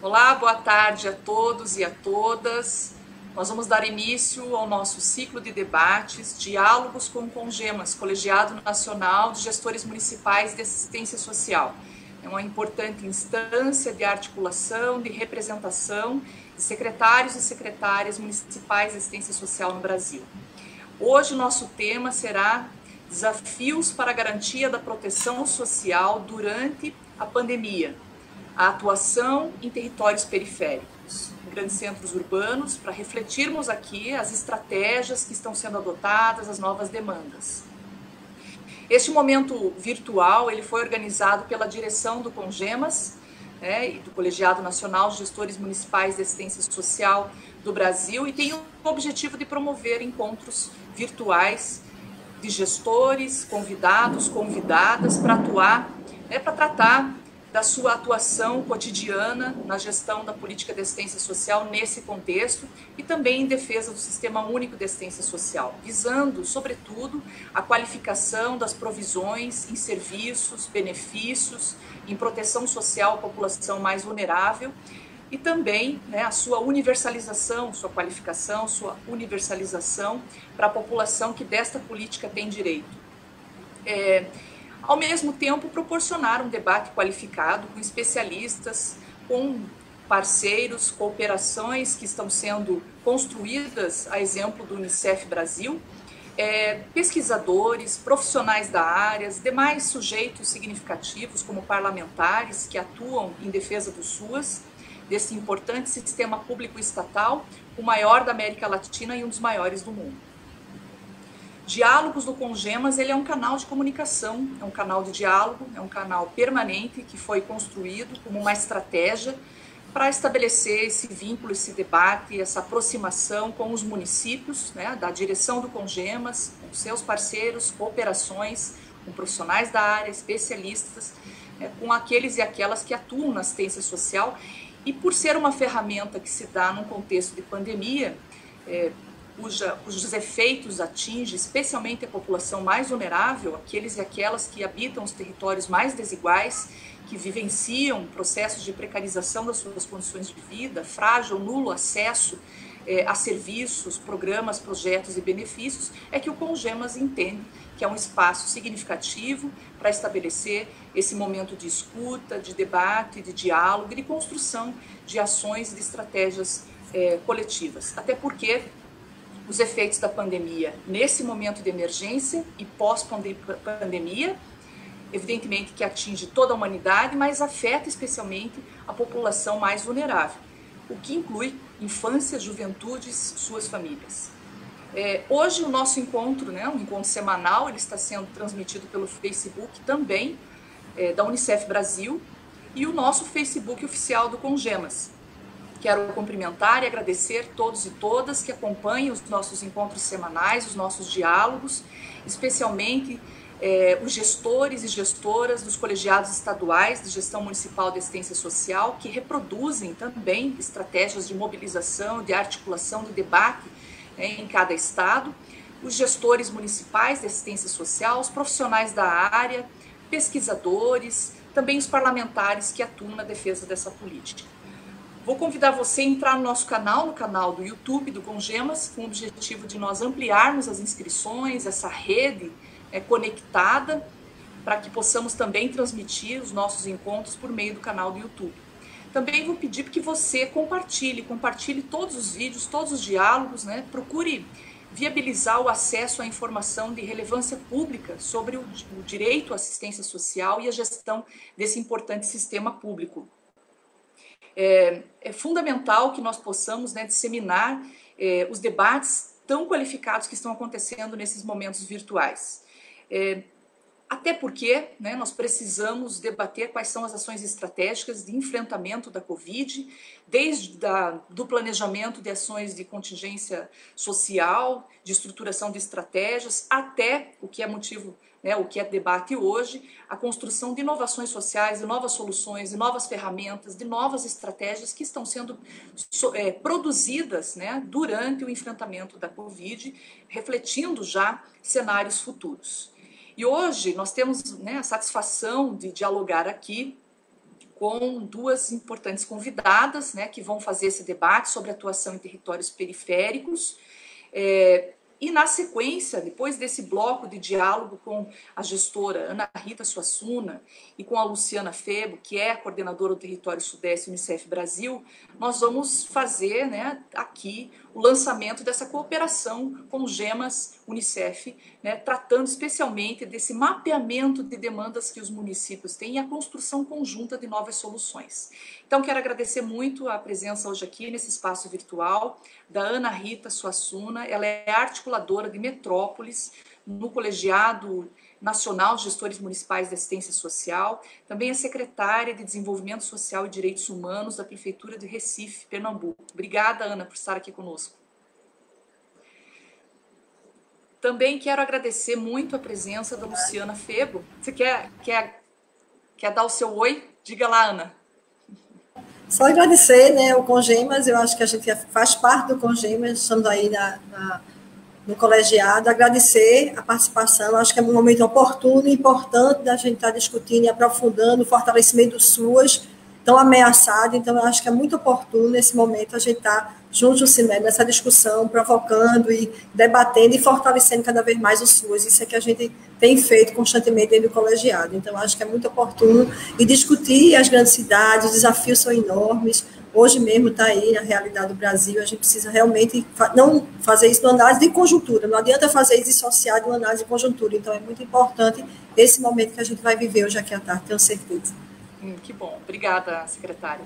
Olá, boa tarde a todos e a todas. Nós vamos dar início ao nosso ciclo de debates, Diálogos com o Congemas, Colegiado Nacional de Gestores Municipais de Assistência Social. É uma importante instância de articulação, de representação de secretários e secretárias municipais de assistência social no Brasil. Hoje o nosso tema será Desafios para a Garantia da Proteção Social durante a Pandemia. A atuação em territórios periféricos, em grandes centros urbanos, para refletirmos aqui as estratégias que estão sendo adotadas, as novas demandas. Este momento virtual ele foi organizado pela direção do Congemas, e do Colegiado Nacional de Gestores Municipais de Assistência Social do Brasil, e tem o objetivo de promover encontros virtuais de gestores, convidados, convidadas para atuar, para tratar da sua atuação cotidiana na gestão da política de assistência social nesse contexto e também em defesa do Sistema Único de Assistência Social, visando, sobretudo, a qualificação das provisões em serviços, benefícios, em proteção social à população mais vulnerável e também a sua universalização, sua qualificação, sua universalização para a população que desta política tem direito. Ao mesmo tempo, proporcionar um debate qualificado com especialistas, com parceiros, cooperações que estão sendo construídas, a exemplo do Unicef Brasil, pesquisadores, profissionais da área, demais sujeitos significativos, como parlamentares que atuam em defesa do SUAS, desse importante sistema público estatal, o maior da América Latina e um dos maiores do mundo. Diálogos do Congemas, ele é um canal de comunicação, é um canal de diálogo, é um canal permanente que foi construído como uma estratégia para estabelecer esse vínculo, esse debate, essa aproximação com os municípios, da direção do Congemas, com seus parceiros, cooperações, com profissionais da área, especialistas, com aqueles e aquelas que atuam na assistência social. E por ser uma ferramenta que se dá num contexto de pandemia, cujos efeitos atingem especialmente a população mais vulnerável, aqueles e aquelas que habitam os territórios mais desiguais, que vivenciam processos de precarização das suas condições de vida, frágil, nulo acesso a serviços, programas, projetos e benefícios, é que o Congemas entende que é um espaço significativo para estabelecer esse momento de escuta, de debate, de diálogo e de construção de ações e de estratégias coletivas. Até porque os efeitos da pandemia nesse momento de emergência e pós-pandemia, evidentemente que atinge toda a humanidade, mas afeta especialmente a população mais vulnerável, o que inclui infância, juventudes, suas famílias. Hoje o nosso encontro, um encontro semanal, ele está sendo transmitido pelo Facebook também da Unicef Brasil e o nosso Facebook oficial do Congemas. Quero cumprimentar e agradecer todos e todas que acompanham os nossos encontros semanais, os nossos diálogos, especialmente os gestores e gestoras dos colegiados estaduais de gestão municipal de assistência social, que reproduzem também estratégias de mobilização, de articulação, de debate em cada estado, os gestores municipais de assistência social, os profissionais da área, pesquisadores, também os parlamentares que atuam na defesa dessa política. Vou convidar você a entrar no nosso canal, no canal do YouTube do Congemas, com o objetivo de nós ampliarmos as inscrições, essa rede conectada, para que possamos também transmitir os nossos encontros por meio do canal do YouTube. Também vou pedir que você compartilhe todos os vídeos, todos os diálogos, procure viabilizar o acesso à informação de relevância pública sobre o direito à assistência social e a gestão desse importante sistema público. É fundamental que nós possamos disseminar os debates tão qualificados que estão acontecendo nesses momentos virtuais. Até porque nós precisamos debater quais são as ações estratégicas de enfrentamento da Covid, desde do planejamento de ações de contingência social, de estruturação de estratégias, até o que é motivo, o que é debate hoje, a construção de inovações sociais, de novas soluções, de novas ferramentas, de novas estratégias que estão sendo produzidas durante o enfrentamento da Covid, refletindo já cenários futuros. E hoje nós temos a satisfação de dialogar aqui com duas importantes convidadas, né, que vão fazer esse debate sobre atuação em territórios periféricos. E na sequência, depois desse bloco de diálogo com a gestora Ana Rita Suassuna e com a Luciana Febo, que é a coordenadora do Território Sudeste Unicef Brasil, nós vamos fazer, né, aqui o lançamento dessa cooperação com o GEMAS Unicef, né, tratando especialmente desse mapeamento de demandas que os municípios têm e a construção conjunta de novas soluções. Então, quero agradecer muito a presença hoje aqui nesse espaço virtual da Ana Rita Suassuna. Ela é articuladora de Metrópolis no Colegiado Nacional de Gestores Municipais de Assistência Social. Também é secretária de Desenvolvimento Social e Direitos Humanos da Prefeitura de Recife, Pernambuco. Obrigada, Ana, por estar aqui conosco. Também quero agradecer muito a presença da Luciana Febo. Você quer dar o seu oi? Diga lá, Ana. Só agradecer, né, o Congemas. Eu acho que a gente faz parte do Congemas, estamos aí no colegiado, agradecer a participação. Acho que é um momento oportuno e importante da gente estar discutindo e aprofundando o fortalecimento do SUAS, tão ameaçado. Então, eu acho que é muito oportuno nesse momento a gente estar junto ao CIMED nessa discussão, provocando e debatendo e fortalecendo cada vez mais o SUAS. Isso é que a gente tem feito constantemente dentro do colegiado. Então, acho que é muito oportuno e discutir as grandes cidades, os desafios são enormes. Hoje mesmo está aí na realidade do Brasil, a gente precisa realmente não fazer isso numa análise de conjuntura, não adianta fazer isso dissociado de uma análise de conjuntura. Então, é muito importante esse momento que a gente vai viver hoje aqui à tarde, tenho certeza. Que bom. Obrigada, secretária.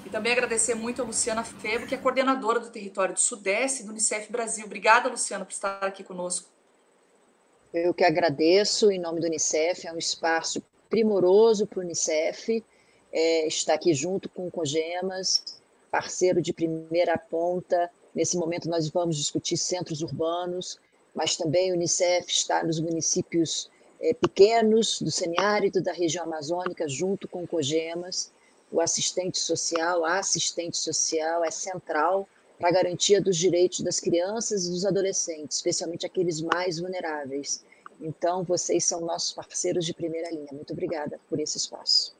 E também agradecer muito a Luciana Febo, que é coordenadora do Território do Sudeste do Unicef Brasil. Obrigada, Luciana, por estar aqui conosco. Eu que agradeço, em nome do Unicef, é um espaço primoroso para o Unicef, estar aqui junto com o COGEMAS, parceiro de primeira ponta. Nesse momento nós vamos discutir centros urbanos, mas também o Unicef está nos municípios pequenos do semiárido da região amazônica, junto com o COGEMAS. O assistente social, a assistente social é central para a garantia dos direitos das crianças e dos adolescentes, especialmente aqueles mais vulneráveis. Então, vocês são nossos parceiros de primeira linha. Muito obrigada por esse espaço.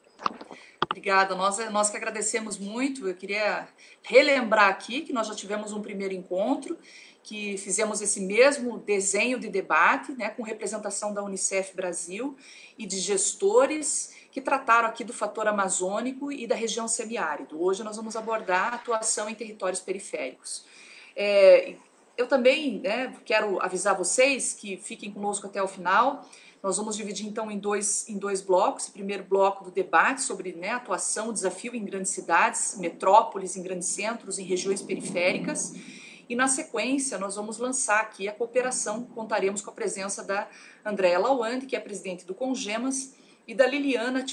Obrigada, nós que agradecemos muito. Eu queria relembrar aqui que nós já tivemos um primeiro encontro, que fizemos esse mesmo desenho de debate, né, com representação da Unicef Brasil e de gestores que trataram aqui do fator amazônico e da região semiárido. Hoje nós vamos abordar a atuação em territórios periféricos. Eu também, né, quero avisar vocês que fiquem conosco até o final. Nós vamos dividir, então, em dois blocos. O primeiro bloco do debate sobre, né, atuação, desafio em grandes cidades, metrópoles, em grandes centros, em regiões periféricas. E, na sequência, nós vamos lançar aqui a cooperação. Contaremos com a presença da Andréa Lawande, que é presidente do CONGEMAS, e da Liliana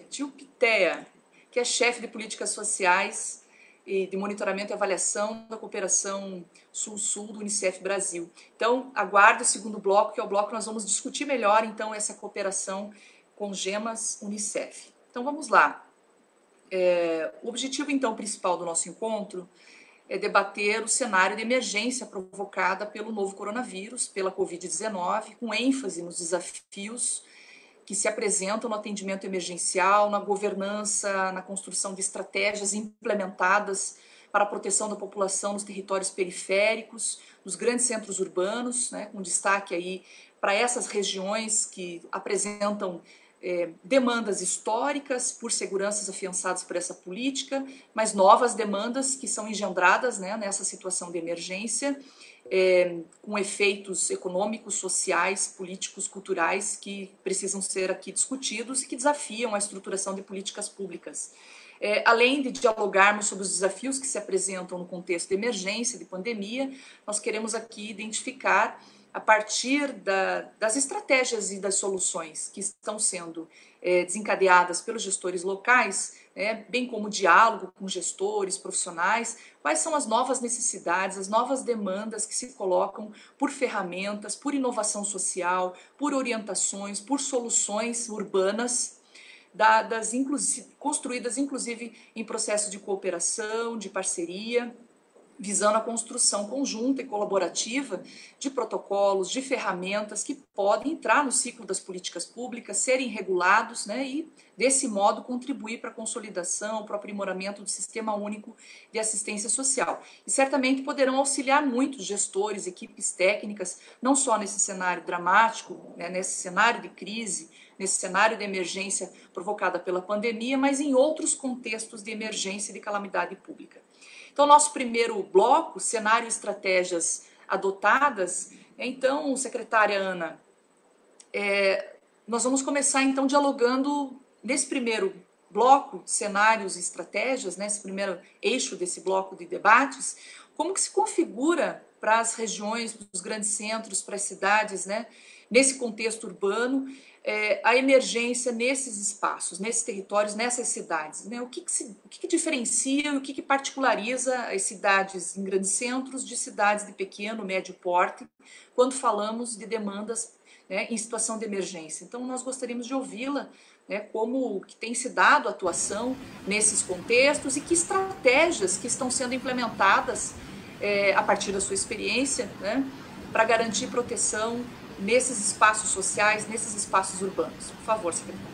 Tilpitea, que é chefe de políticas sociais e de monitoramento e avaliação da cooperação Sul-Sul do Unicef Brasil. Então, aguarde o segundo bloco, que é o bloco que nós vamos discutir melhor, então, essa cooperação com GEMAS Unicef. Então, vamos lá. O objetivo, então, principal do nosso encontro é debater o cenário de emergência provocada pelo novo coronavírus, pela Covid-19, com ênfase nos desafios que se apresentam no atendimento emergencial, na governança, na construção de estratégias implementadas para a proteção da população nos territórios periféricos, nos grandes centros urbanos, né, com destaque aí para essas regiões que apresentam demandas históricas por seguranças afiançadas por essa política, mas novas demandas que são engendradas, né, nessa situação de emergência, com efeitos econômicos, sociais, políticos, culturais que precisam ser aqui discutidos e que desafiam a estruturação de políticas públicas. Além de dialogarmos sobre os desafios que se apresentam no contexto de emergência, de pandemia, nós queremos aqui identificar, a partir das estratégias e das soluções que estão sendo desencadeadas pelos gestores locais, bem como o diálogo com gestores, profissionais, quais são as novas necessidades, as novas demandas que se colocam por ferramentas, por inovação social, por orientações, por soluções urbanas, construídas inclusive em processo de cooperação, de parceria, visando a construção conjunta e colaborativa de protocolos, de ferramentas que podem entrar no ciclo das políticas públicas, serem regulados, né, e, desse modo, contribuir para a consolidação, para o aprimoramento do Sistema Único de Assistência Social. E certamente poderão auxiliar muitos gestores, equipes técnicas, não só nesse cenário dramático, né, nesse cenário de crise, nesse cenário de emergência provocada pela pandemia, mas em outros contextos de emergência e de calamidade pública. Então, nosso primeiro bloco, cenário e estratégias adotadas. Então, secretária Ana, nós vamos começar, então, dialogando nesse primeiro bloco, cenários e estratégias, nesse primeiro eixo desse bloco de debates, como que se configura para as regiões, para os grandes centros, para as cidades, né, nesse contexto urbano, a emergência nesses espaços, nesses territórios, nessas cidades, né? O que diferencia e o que particulariza as cidades em grandes centros de cidades de pequeno, médio porte, quando falamos de demandas, né, em situação de emergência. Então, nós gostaríamos de ouvi-la, né, como que tem se dado a atuação nesses contextos e que estratégias que estão sendo implementadas a partir da sua experiência, né, para garantir proteção nesses espaços sociais, nesses espaços urbanos. Por favor, secretária.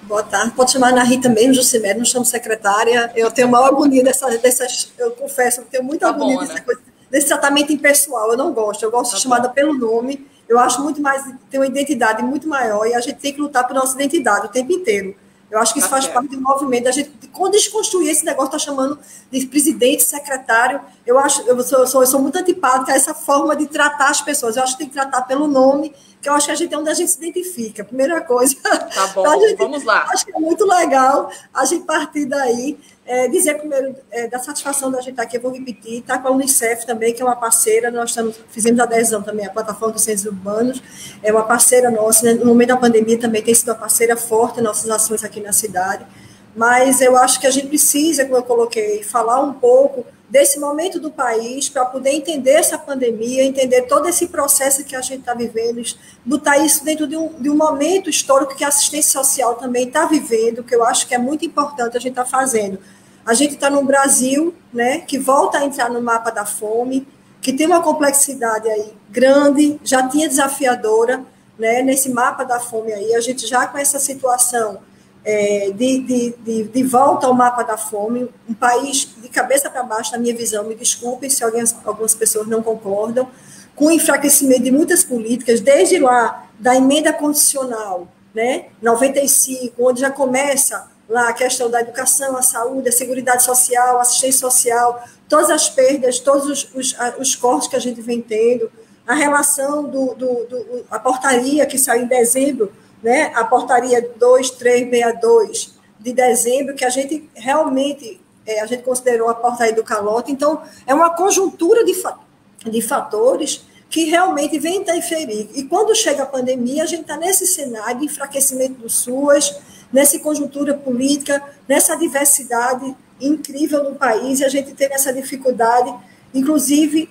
Boa tarde. Pode chamar Ana Rita mesmo, Jucimere, não chamo secretária. Eu tenho maior agonia dessas, eu confesso, eu tenho muita agonia desse tratamento impessoal. Eu não gosto, eu gosto de chamada pelo nome. Eu acho muito mais, tem uma identidade muito maior e a gente tem que lutar por nossa identidade o tempo inteiro. Eu acho que isso faz parte do movimento da gente desconstruir esse negócio, está chamando de presidente, secretário. Eu sou muito antipática a essa forma de tratar as pessoas. Eu acho que tem que tratar pelo nome, que eu acho que é onde a gente se identifica. Primeira coisa. Tá bom, vamos lá. Acho que é muito legal a gente partir daí. Dizer primeiro da satisfação da gente estar aqui, eu vou repetir, está com a Unicef também, que é uma parceira, nós fizemos adesão também à plataforma dos centros urbanos, é uma parceira nossa, né? No momento da pandemia também tem sido uma parceira forte em nossas ações aqui na cidade, mas eu acho que a gente precisa, como eu coloquei, falar um pouco desse momento do país para poder entender essa pandemia, entender todo esse processo que a gente está vivendo, botar isso dentro de um momento histórico que a assistência social também está vivendo, que eu acho que é muito importante a gente estar fazendo. A gente está num Brasil, né, que volta a entrar no mapa da fome, que tem uma complexidade aí grande, já tinha desafiadora, né, nesse mapa da fome aí, a gente já com essa situação de volta ao mapa da fome, um país de cabeça para baixo, na minha visão, me desculpem se algumas pessoas não concordam, com o enfraquecimento de muitas políticas, desde lá da emenda constitucional, né, 95, onde já começa lá a questão da educação, a saúde, a seguridade social, a assistência social, todas as perdas, todos os cortes que a gente vem tendo, a relação a portaria que saiu em dezembro, né, a portaria 2362 de dezembro, que a gente realmente, a gente considerou a portaria do calote. Então, é uma conjuntura de fatores que realmente vem interferir. E quando chega a pandemia, a gente está nesse cenário de enfraquecimento do SUAS, nessa conjuntura política, nessa diversidade incrível no país, e a gente tem essa dificuldade, inclusive,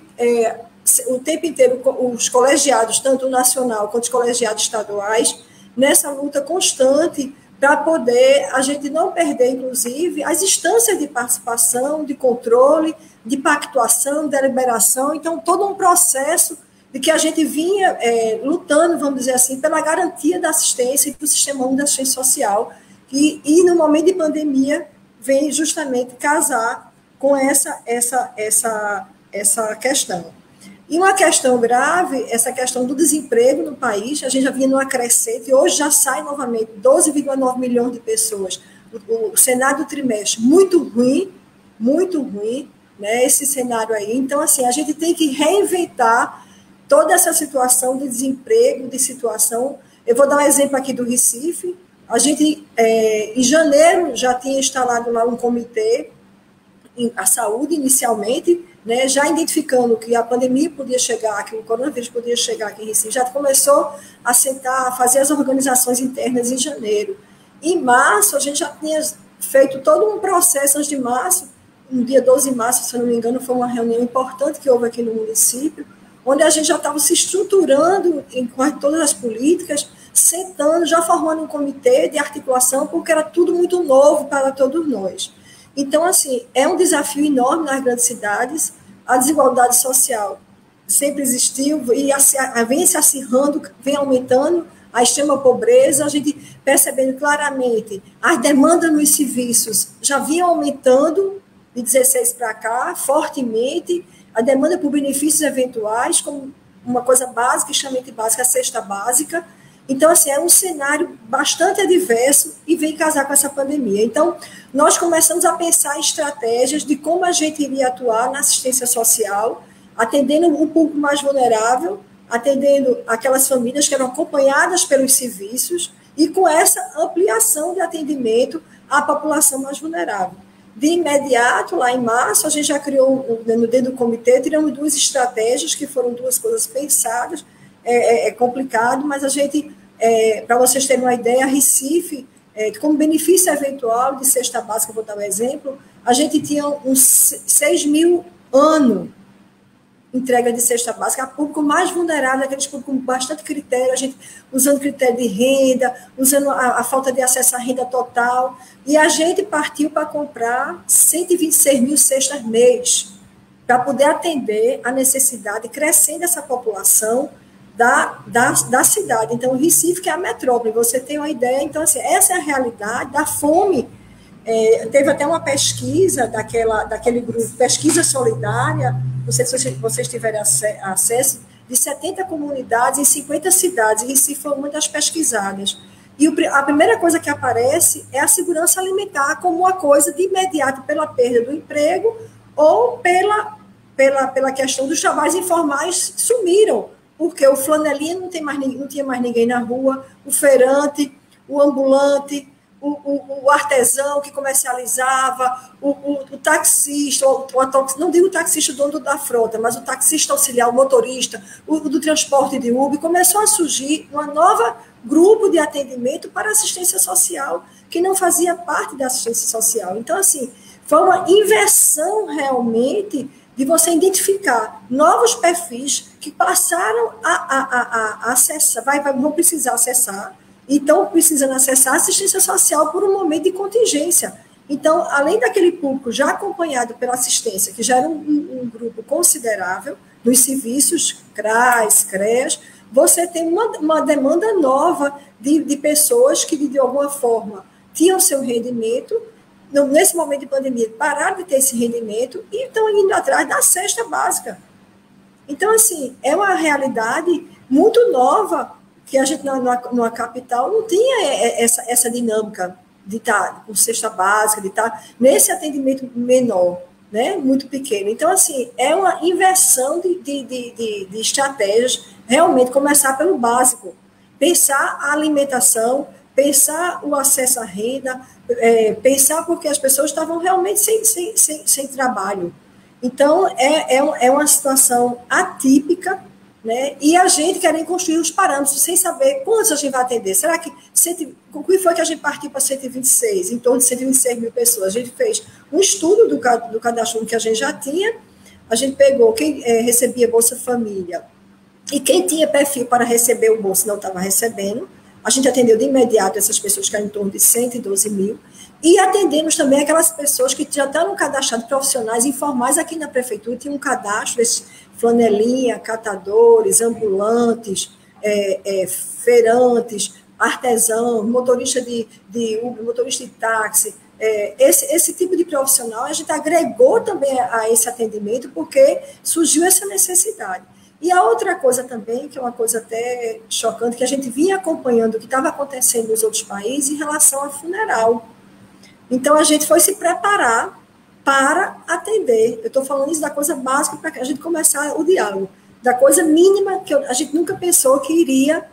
o tempo inteiro, os colegiados, tanto o nacional quanto os colegiados estaduais, nessa luta constante para poder a gente não perder, inclusive, as instâncias de participação, de controle, de pactuação, de deliberação. Então, todo um processo de que a gente vinha lutando, vamos dizer assim, pela garantia da assistência e do sistema único de assistência social, e no momento de pandemia vem justamente casar com essa questão. E uma questão grave, essa questão do desemprego no país, a gente já vinha numa crescente, e hoje já sai novamente 12,9 milhões de pessoas. O cenário do trimestre, muito ruim, né, esse cenário aí. Então, assim, a gente tem que reinventar toda essa situação de desemprego, de situação. Eu vou dar um exemplo aqui do Recife. A gente, em janeiro, já tinha instalado lá um comitê, a saúde inicialmente, né, já identificando que a pandemia podia chegar, que o coronavírus podia chegar aqui em Recife, já começou a sentar, a fazer as organizações internas em janeiro. Em março, a gente já tinha feito todo um processo antes de março, no dia 12 de março, se eu não me engano, foi uma reunião importante que houve aqui no município, onde a gente já estava se estruturando em quase todas as políticas, sentando, já formando um comitê de articulação, porque era tudo muito novo para todos nós. Então, assim, é um desafio enorme nas grandes cidades. a desigualdade social sempre existiu e vem se acirrando, vem aumentando a extrema pobreza, a gente percebendo claramente as demandas nos serviços já vinham aumentando de 16 para cá, fortemente, a demanda por benefícios eventuais, como uma coisa básica, extremamente básica, a cesta básica. Então, assim, é um cenário bastante adverso e vem casar com essa pandemia. Então, nós começamos a pensar em estratégias de como a gente iria atuar na assistência social, atendendo um público mais vulnerável, atendendo aquelas famílias que eram acompanhadas pelos serviços e com essa ampliação de atendimento à população mais vulnerável. De imediato, lá em março, a gente já criou, dentro do comitê, tiramos 2 estratégias, que foram 2 coisas pensadas, é complicado, mas a gente, para vocês terem uma ideia, a Recife, como benefício eventual de cesta básica, vou dar um exemplo, a gente tinha uns 6 mil ano entrega de cesta básica, a público mais vulnerável, aqueles públicos com bastante critério, a gente usando critério de renda, usando a falta de acesso à renda total, e a gente partiu para comprar 126 mil cestas mês, para poder atender a necessidade crescente dessa população da cidade. Então, o Recife, que é a metrópole, você tem uma ideia, então, assim, essa é a realidade da fome. Teve até uma pesquisa daquele grupo, Pesquisa Solidária, não sei se vocês tiverem acesso, de 70 comunidades em 50 cidades, e Recife foi uma das pesquisadas. E a primeira coisa que aparece é a segurança alimentar como uma coisa de imediato pela perda do emprego ou pela questão dos trabalhos informais sumiram, porque o flanelinha não tinha mais ninguém na rua, o feirante, o ambulante, o artesão que comercializava, o taxista, não digo o taxista dono da frota, mas o taxista auxiliar, o motorista, o do transporte de Uber, começou a surgir um novo grupo de atendimento para assistência social, que não fazia parte da assistência social. Então, assim, foi uma inversão realmente de você identificar novos perfis que passaram a acessar, vão precisar acessar, e estão precisando acessar a assistência social por um momento de contingência. Então, além daquele público já acompanhado pela assistência, que já era um grupo considerável, dos serviços CRAS, CREAS, você tem uma demanda nova de pessoas que, de alguma forma, tinham seu rendimento, nesse momento de pandemia, pararam de ter esse rendimento e estão indo atrás da cesta básica. Então, assim, é uma realidade muito nova, que a gente, numa capital, não tinha essa dinâmica de estar com cesta básica, de estar nesse atendimento menor, né, muito pequeno. Então, assim, é uma inversão de estratégias, realmente começar pelo básico, pensar a alimentação, pensar o acesso à renda, pensar porque as pessoas estavam realmente sem trabalho. Então, é uma situação atípica, né? E a gente querendo construir os parâmetros, sem saber quantos a gente vai atender. Será que o que foi que a gente partiu para 126? Em torno de 126 mil pessoas. A gente fez um estudo do cadastro que a gente já tinha, a gente pegou quem recebia Bolsa Família e quem tinha perfil para receber o Bolsa não estava recebendo. A gente atendeu de imediato essas pessoas que eram em torno de 112 mil, e atendemos também aquelas pessoas que já estão cadastradas, profissionais informais aqui na prefeitura, tinha um cadastro, esse flanelinha, catadores, ambulantes, feirantes, artesãos, motorista de Uber, motorista de táxi, esse tipo de profissional, a gente agregou também a esse atendimento, porque surgiu essa necessidade. E a outra coisa também, que é uma coisa até chocante, que a gente vinha acompanhando o que estava acontecendo nos outros países em relação ao funeral. Então, a gente foi se preparar para atender. Eu estou falando isso da coisa básica para a gente começar o diálogo, da coisa mínima que a gente nunca pensou que iria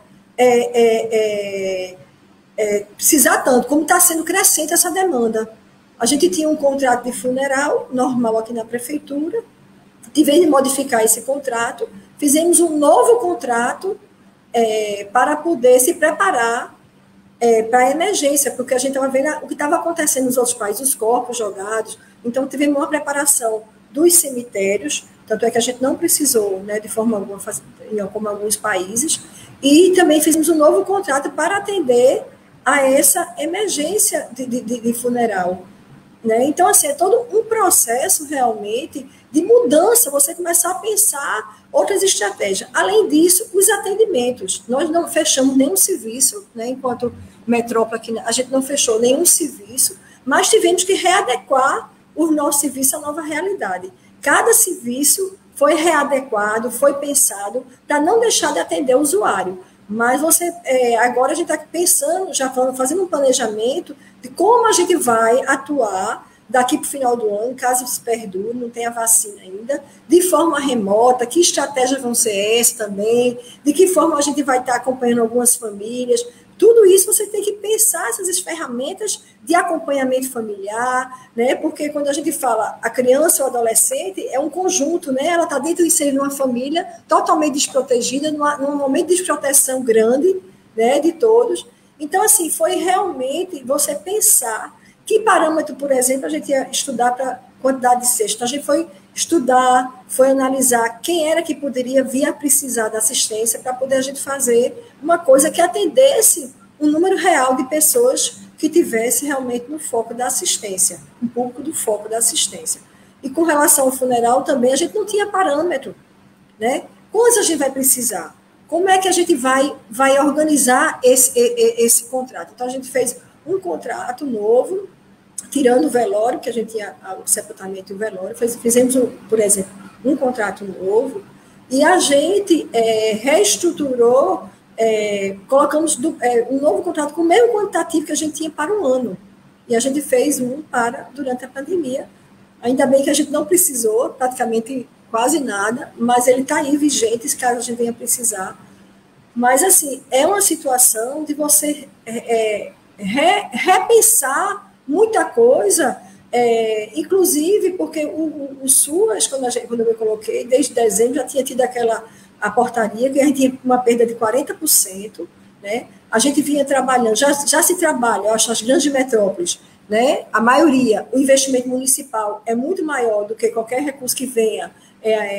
precisar tanto, como está sendo crescente essa demanda. A gente tinha um contrato de funeral normal aqui na prefeitura, em vez de modificar esse contrato, fizemos um novo contrato para poder se preparar para a emergência, porque a gente estava vendo o que estava acontecendo nos outros países, os corpos jogados. Então, tivemos uma preparação dos cemitérios, tanto é que a gente não precisou, né, de forma alguma, como alguns países, e também fizemos um novo contrato para atender a essa emergência de funeral. né? Então, assim, é todo um processo realmente de mudança, você começar a pensar outras estratégias. Além disso, os atendimentos. Nós não fechamos nenhum serviço, né? Enquanto metrópole aqui, a gente não fechou nenhum serviço, mas tivemos que readequar o nosso serviço à nova realidade. Cada serviço foi readequado, foi pensado para não deixar de atender o usuário. Mas agora a gente está pensando, já fazendo um planejamento de como a gente vai atuar daqui para o final do ano, caso se perdure, não tenha vacina ainda, de forma remota, que estratégias vão ser essas também, de que forma a gente vai estar acompanhando algumas famílias. Tudo isso você tem que pensar essas ferramentas de acompanhamento familiar, né? Porque quando a gente fala a criança ou adolescente, é um conjunto, né? Ela está dentro de uma família totalmente desprotegida, num momento de desproteção grande, né? De todos. Então, assim, foi realmente você pensar que parâmetro, por exemplo, a gente ia estudar para quantidade de cestos. A gente foi estudar, foi analisar quem era que poderia vir a precisar da assistência para poder a gente fazer uma coisa que atendesse um número real de pessoas que tivesse realmente no foco da assistência, um pouco do foco da assistência. E com relação ao funeral também, a gente não tinha parâmetro, né? Quantos a gente vai precisar? Como é que a gente vai organizar esse contrato? Então, a gente fez um contrato novo, tirando o velório, que a gente tinha o sepultamento e o velório, fizemos, por exemplo, um contrato novo, e a gente reestruturou, colocamos um novo contrato com o mesmo quantitativo que a gente tinha para um ano, e a gente fez um durante a pandemia. Ainda bem que a gente não precisou, praticamente quase nada, mas ele está aí vigente, caso a gente venha precisar. Mas, assim, é uma situação de você repensar muita coisa, inclusive porque o SUAS, quando eu me coloquei, desde dezembro já tinha tido a portaria, que a gente tinha uma perda de 40%, né? A gente vinha trabalhando, já se trabalha, eu acho, nas grandes metrópoles, né? A maioria, o investimento municipal é muito maior do que qualquer recurso que venha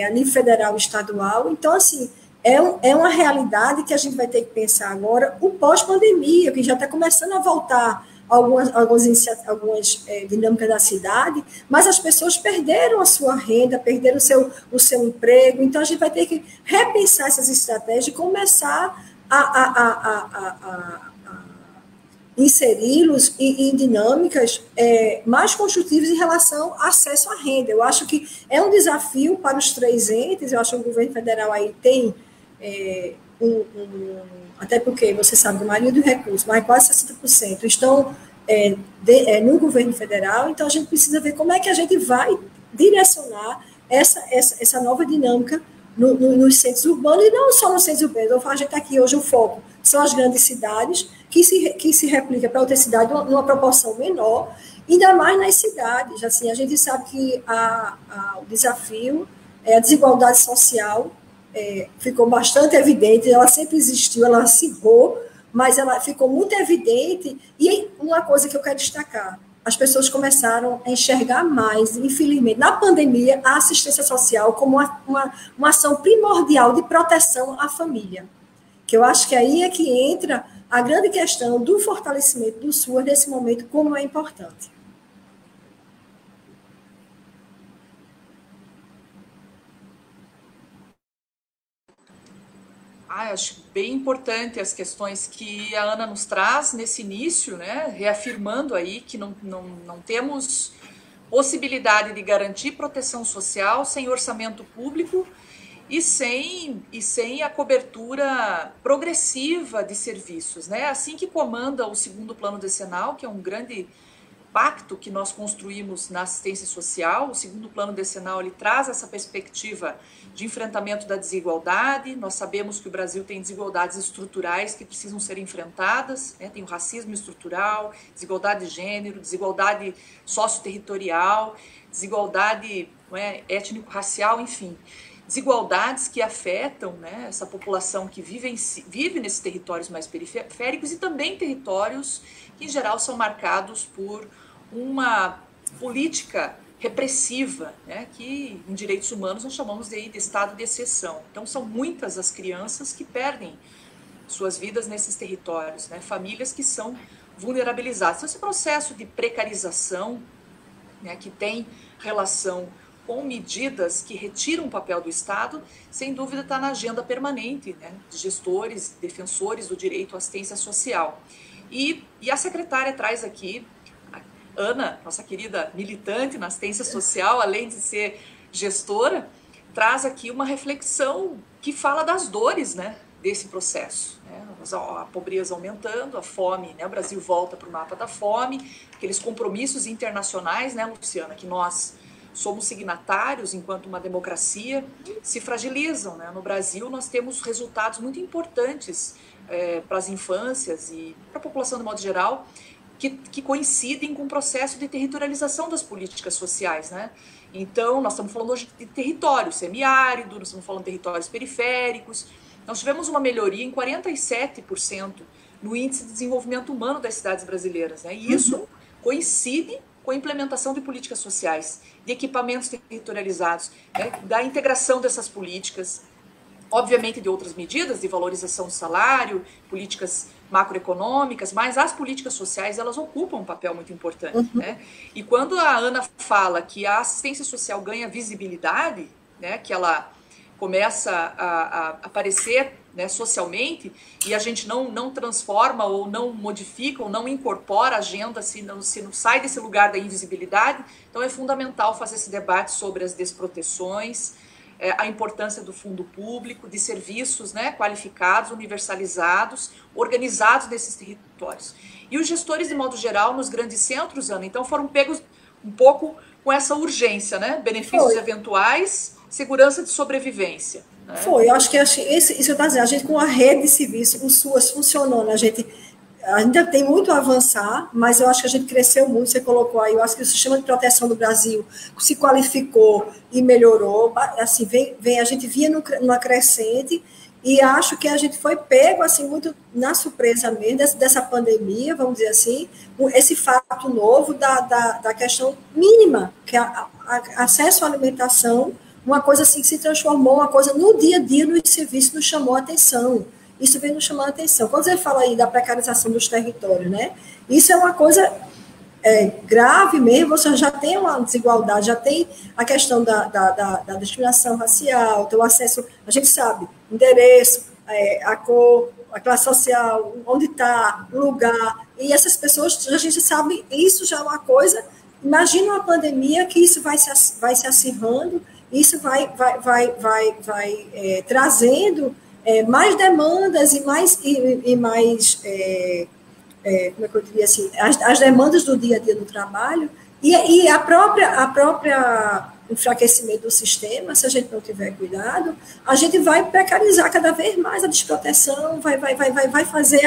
a nível federal e estadual. Então, assim, é uma realidade que a gente vai ter que pensar agora, o pós-pandemia, que já está começando a voltar algumas dinâmicas da cidade, mas as pessoas perderam a sua renda, perderam o seu emprego, então a gente vai ter que repensar essas estratégias e começar a inseri-los em dinâmicas mais construtivas em relação ao acesso à renda. Eu acho que é um desafio para os três entes, eu acho que o governo federal aí tem até porque, você sabe, a maioria dos recursos, mais quase 60%, estão no governo federal, então a gente precisa ver como é que a gente vai direcionar essa nova dinâmica nos centros urbanos, e não só nos centros urbanos. A gente está aqui hoje, o foco são as grandes cidades, que se replica para outras cidades numa proporção menor, ainda mais nas cidades. Assim, a gente sabe que o desafio é a desigualdade social, ficou bastante evidente, ela sempre existiu, ela acirrou, mas ela ficou muito evidente, e uma coisa que eu quero destacar, as pessoas começaram a enxergar mais, infelizmente, na pandemia, a assistência social como uma ação primordial de proteção à família, que eu acho que aí é que entra a grande questão do fortalecimento do SUAS nesse momento, como é importante. Acho bem importante as questões que a Ana nos traz nesse início, né? Reafirmando aí que não temos possibilidade de garantir proteção social sem orçamento público e sem a cobertura progressiva de serviços, né? Assim que comanda o segundo plano decenal, que é um grande pacto que nós construímos na assistência social. O segundo plano decenal, ele traz essa perspectiva de enfrentamento da desigualdade. Nós sabemos que o Brasil tem desigualdades estruturais que precisam ser enfrentadas, né? Tem o racismo estrutural, desigualdade de gênero, desigualdade socioterritorial, desigualdade, né, étnico-racial, enfim. Desigualdades que afetam, né, essa população que vive nesses territórios mais periféricos e também territórios que, em geral, são marcados por uma política repressiva, né, que em direitos humanos nós chamamos de estado de exceção. Então, são muitas as crianças que perdem suas vidas nesses territórios, né, famílias que são vulnerabilizadas. Então, esse processo de precarização né, que tem relação com medidas que retiram o papel do Estado, sem dúvida está na agenda permanente, né, de gestores, defensores do direito à assistência social. E a secretária traz aqui, a Ana, nossa querida militante na assistência social, além de ser gestora, traz aqui uma reflexão que fala das dores, né, desse processo. Né? A pobreza aumentando, a fome, né, o Brasil volta para o mapa da fome, aqueles compromissos internacionais, né, Luciana, que nós somos signatários enquanto uma democracia, se fragilizam. Né? No Brasil, nós temos resultados muito importantes para as infâncias e para a população de modo geral, que coincidem com o processo de territorialização das políticas sociais. Né? Então, nós estamos falando hoje de território semiárido, nós estamos falando de territórios periféricos. Nós tivemos uma melhoria em 47% no índice de desenvolvimento humano das cidades brasileiras. Né? E isso coincide com a implementação de políticas sociais, de equipamentos territorializados, né? Da integração dessas políticas, obviamente de outras medidas, de valorização do salário, políticas macroeconômicas, mas as políticas sociais, elas ocupam um papel muito importante. Né? E quando a Ana fala que a assistência social ganha visibilidade, né, que ela começa a aparecer, né, socialmente, e a gente não transforma ou não modifica ou não incorpora a agenda se não sai desse lugar da invisibilidade, então é fundamental fazer esse debate sobre as desproteções, a importância do fundo público, de serviços, né, qualificados, universalizados, organizados nesses territórios. E os gestores, de modo geral, nos grandes centros, Ana, então foram pegos um pouco com essa urgência, né, benefícios eventuais, segurança de sobrevivência. Né? Foi, eu acho que isso eu estou dizendo, a gente com a rede de serviços, com suas funcionando, a gente ainda tem muito a avançar, mas eu acho que a gente cresceu muito, você colocou aí, eu acho que o sistema de proteção do Brasil se qualificou e melhorou, assim, a gente vinha numa crescente, e acho que a gente foi pego, assim, muito na surpresa mesmo dessa pandemia, vamos dizer assim, esse fato novo da questão mínima, que é acesso à alimentação, uma coisa assim que se transformou, uma coisa no dia a dia, nos serviços, nos chamou a atenção. Isso vem nos chamando a atenção. Quando você fala aí da precarização dos territórios, né? Isso é uma coisa grave mesmo, você já tem uma desigualdade, já tem a questão da discriminação racial, então o acesso, a gente sabe, endereço, a cor, a classe social, onde está, o lugar, e essas pessoas, a gente sabe, isso já é uma coisa, imagina uma pandemia que isso vai se acirrando, isso vai trazendo mais demandas e mais como é que eu diria assim, as demandas do dia a dia do trabalho e a própria enfraquecimento do sistema, se a gente não tiver cuidado, a gente vai precarizar cada vez mais a desproteção, vai fazer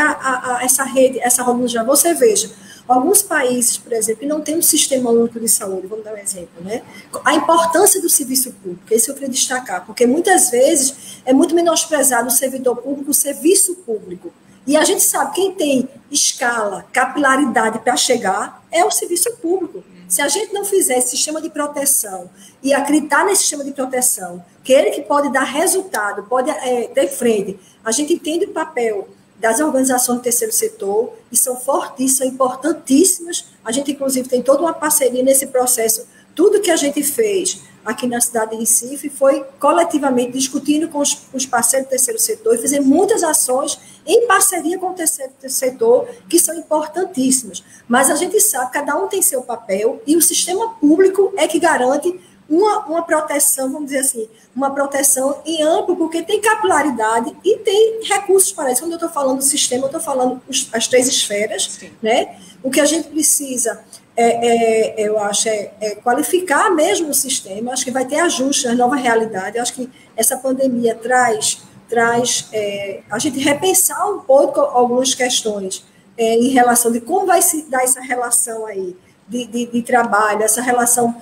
essa rede, essa roda já. Você veja, alguns países, por exemplo, não tem um sistema único de saúde, vamos dar um exemplo, né? A importância do serviço público, isso eu queria destacar, porque muitas vezes é muito menosprezado o servidor público, o serviço público. E a gente sabe, quem tem escala, capilaridade para chegar é o serviço público. Se a gente não fizer esse sistema de proteção e acreditar nesse sistema de proteção, que ele que pode dar resultado, pode ter frente, a gente entende o papel das organizações do terceiro setor, e são fortíssimas, são importantíssimas. A gente, inclusive, tem toda uma parceria nesse processo. Tudo que a gente fez aqui na cidade de Recife foi coletivamente discutindo com os parceiros do terceiro setor e fizemos muitas ações em parceria com o terceiro setor, que são importantíssimas. Mas a gente sabe, cada um tem seu papel, e o sistema público é que garante uma proteção, vamos dizer assim, uma proteção em amplo, porque tem capilaridade e tem recursos para isso. Quando eu estou falando do sistema, eu estou falando as três esferas, né? O que a gente precisa, eu acho, qualificar mesmo o sistema. Acho que vai ter ajuste na nova realidade. Eu acho que essa pandemia traz a gente repensar um pouco algumas questões em relação de como vai se dar essa relação aí de trabalho, essa relação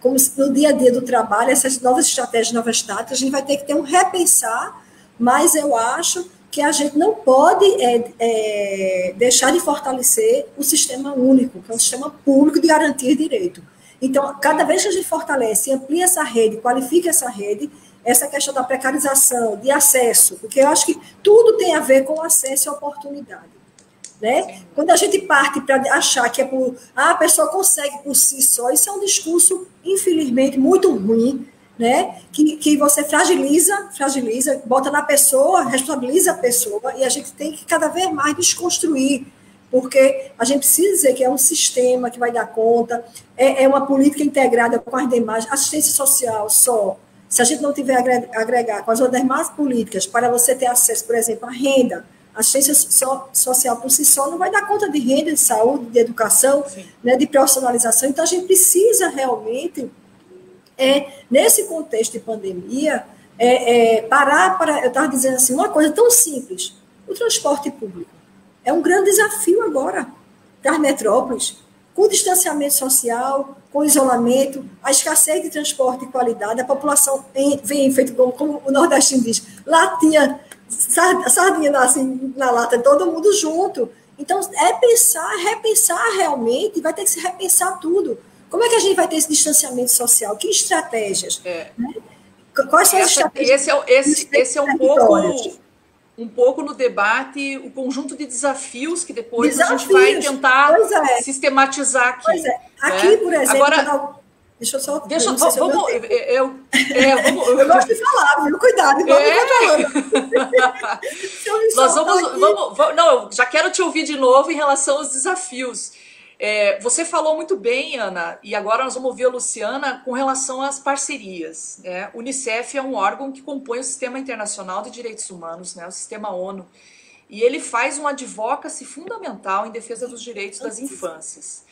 como no dia a dia do trabalho, essas novas estratégias, novas táticas, a gente vai ter que ter um repensar, mas eu acho que a gente não pode deixar de fortalecer o sistema único, que é um sistema público de garantia de direito. Então, cada vez que a gente fortalece, amplia essa rede, qualifica essa rede, essa questão da precarização, de acesso, porque eu acho que tudo tem a ver com acesso e oportunidade. né? Quando a gente parte para achar que a pessoa consegue por si só, isso é um discurso, infelizmente, muito ruim, né? Que você fragiliza, bota na pessoa, responsabiliza a pessoa, e a gente tem que cada vez mais desconstruir, porque a gente precisa dizer que é um sistema que vai dar conta, é uma política integrada com as demais, assistência social só. Se a gente não tiver agregar com as outras demais políticas para você ter acesso, por exemplo, à renda, assistência social por si só não vai dar conta de renda, de saúde, de educação, né, de profissionalização. Então, a gente precisa realmente, nesse contexto de pandemia, parar para... Eu estava dizendo assim, uma coisa tão simples, o transporte público. É um grande desafio agora para as metrópoles, com distanciamento social, com isolamento, a escassez de transporte de qualidade, a população vem feito como o nordestino diz, latinha, sardinha assim, na lata, todo mundo junto. Então, repensar realmente, vai ter que se repensar tudo. Como é que a gente vai ter esse distanciamento social? Que estratégias? Né? Quais são as estratégias? Esse é um pouco no debate, o conjunto de desafios que depois a gente vai tentar sistematizar aqui. Pois é. Aqui, por exemplo... Agora, deixa eu só... eu gosto de falar, viu? Cuidado, Não, já quero te ouvir de novo em relação aos desafios. Você falou muito bem, Ana, e agora nós vamos ouvir a Luciana com relação às parcerias. Né? O Unicef é um órgão que compõe o Sistema Internacional de Direitos Humanos, né? O Sistema ONU, e ele faz um advocacy fundamental em defesa dos direitos das infâncias.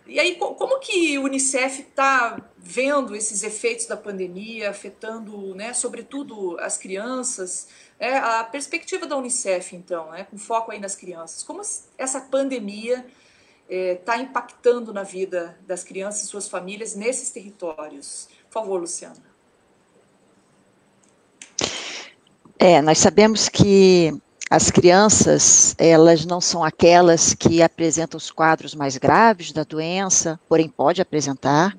E aí, como que o Unicef está vendo esses efeitos da pandemia, afetando, né, sobretudo as crianças? A perspectiva da Unicef, então, né, com foco aí nas crianças. Como essa pandemia está impactando na vida das crianças e suas famílias nesses territórios? Por favor, Luciana. Nós sabemos que as crianças, elas não são aquelas que apresentam os quadros mais graves da doença, porém pode apresentar,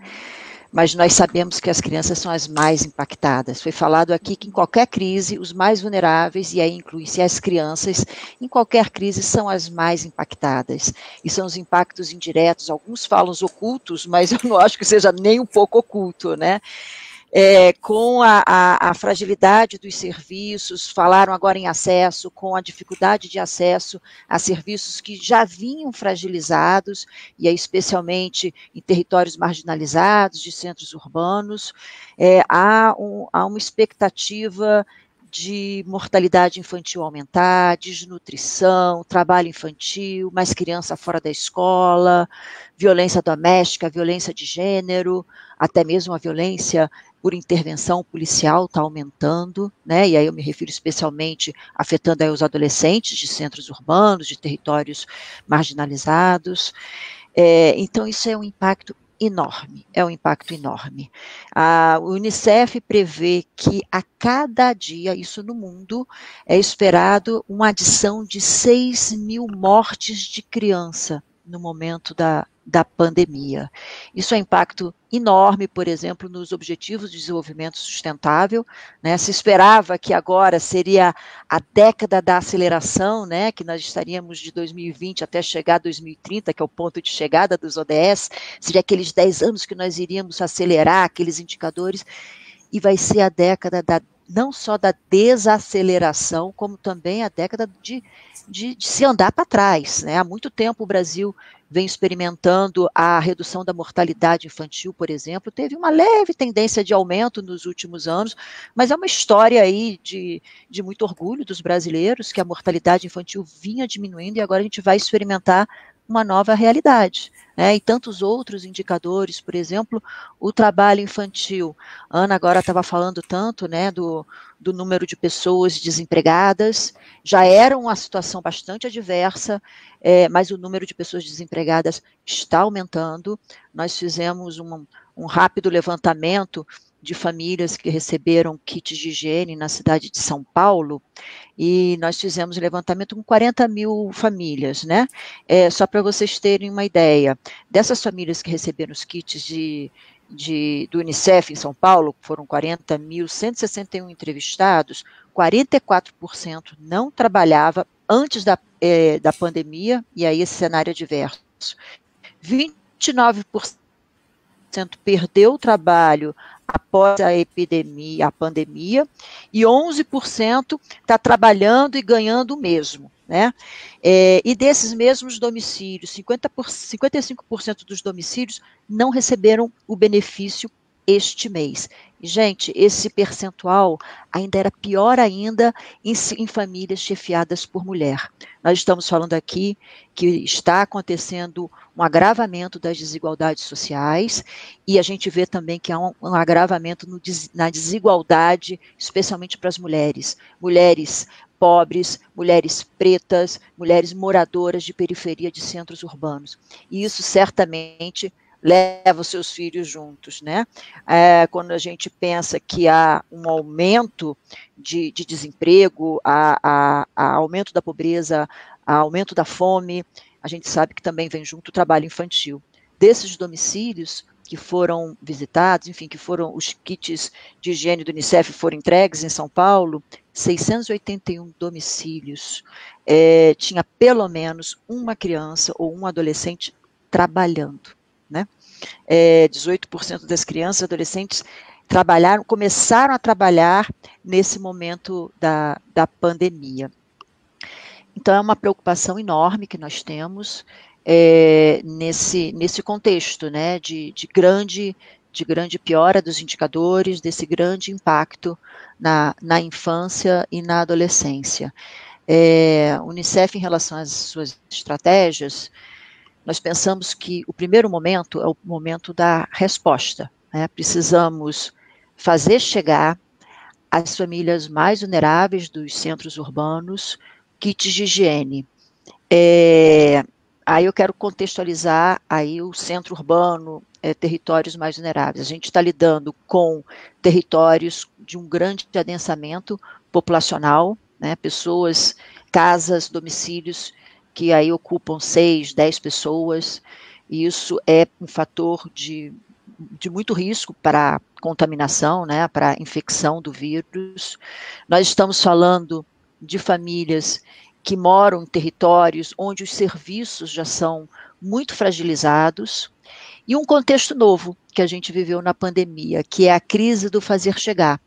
mas nós sabemos que as crianças são as mais impactadas. Foi falado aqui que em qualquer crise, os mais vulneráveis, e aí inclui-se as crianças, em qualquer crise são as mais impactadas. E são os impactos indiretos, alguns falam os ocultos, mas eu não acho que seja nem um pouco oculto, né? Com a fragilidade dos serviços, falaram agora em acesso, com a dificuldade de acesso a serviços que já vinham fragilizados, e aí especialmente em territórios marginalizados, de centros urbanos, há uma expectativa de mortalidade infantil aumentar, desnutrição, trabalho infantil, mais criança fora da escola, violência doméstica, violência de gênero, até mesmo a violência por intervenção policial está aumentando, né? E aí eu me refiro especialmente afetando aí os adolescentes de centros urbanos, de territórios marginalizados. Então isso é um impacto enorme, A Unicef prevê que a cada dia, isso no mundo, é esperado uma adição de 6.000 mortes de criança no momento da pandemia. Isso é impacto enorme, por exemplo, nos Objetivos de Desenvolvimento Sustentável, né? Se esperava que agora seria a década da aceleração, né? Que nós estaríamos de 2020 até chegar a 2030, que é o ponto de chegada dos ODS, seria aqueles 10 anos que nós iríamos acelerar aqueles indicadores, e vai ser a década não só da desaceleração, como também a década de se andar para trás, né? Há muito tempo o Brasil vem experimentando a redução da mortalidade infantil, por exemplo, teve uma leve tendência de aumento nos últimos anos, mas é uma história aí de muito orgulho dos brasileiros, que a mortalidade infantil vinha diminuindo e agora a gente vai experimentar uma nova realidade, né? E tantos outros indicadores, por exemplo, o trabalho infantil. Ana agora estava falando tanto, né, do número de pessoas desempregadas, já era uma situação bastante adversa, mas o número de pessoas desempregadas está aumentando. Nós fizemos um rápido levantamento de famílias que receberam kits de higiene na cidade de São Paulo, e nós fizemos um levantamento com 40.000 famílias, né? Só para vocês terem uma ideia, dessas famílias que receberam os kits do Unicef em São Paulo, foram 40.161 entrevistados, 44% não trabalhava antes da da pandemia, e aí esse cenário adverso. 29% perdeu o trabalho após a epidemia, a pandemia, e 11% está trabalhando e ganhando o mesmo, né? E desses mesmos domicílios, 55% dos domicílios não receberam o benefício este mês. E, gente, esse percentual ainda era pior ainda em famílias chefiadas por mulher. Nós estamos falando aqui que está acontecendo um agravamento das desigualdades sociais, e a gente vê também que há um agravamento na desigualdade, especialmente para as mulheres. Mulheres pobres, mulheres pretas, mulheres moradoras de periferia de centros urbanos. E isso certamente leva os seus filhos juntos, né? Quando a gente pensa que há um aumento de desemprego, há aumento da pobreza, há aumento da fome, a gente sabe que também vem junto o trabalho infantil. Desses domicílios que foram visitados, enfim, que foram os kits de higiene do Unicef foram entregues em São Paulo, 681 domicílios, tinha pelo menos uma criança ou um adolescente trabalhando, né? 18% das crianças e adolescentes começaram a trabalhar nesse momento da pandemia. Então, é uma preocupação enorme que nós temos nesse contexto, né, de grande piora dos indicadores, desse grande impacto na infância e na adolescência. O Unicef, em relação às suas estratégias, nós pensamos que o primeiro momento é o momento da resposta, né? Precisamos fazer chegar às famílias mais vulneráveis dos centros urbanos kits de higiene. Aí eu quero contextualizar aí o centro urbano, territórios mais vulneráveis. A gente está lidando com territórios de um grande adensamento populacional, né? Pessoas, casas, domicílios que aí ocupam 6, 10 pessoas, e isso é um fator de muito risco para contaminação, né, para infecção do vírus. Nós estamos falando de famílias que moram em territórios onde os serviços já são muito fragilizados, e um contexto novo que a gente viveu na pandemia, que é a crise do fazer chegar.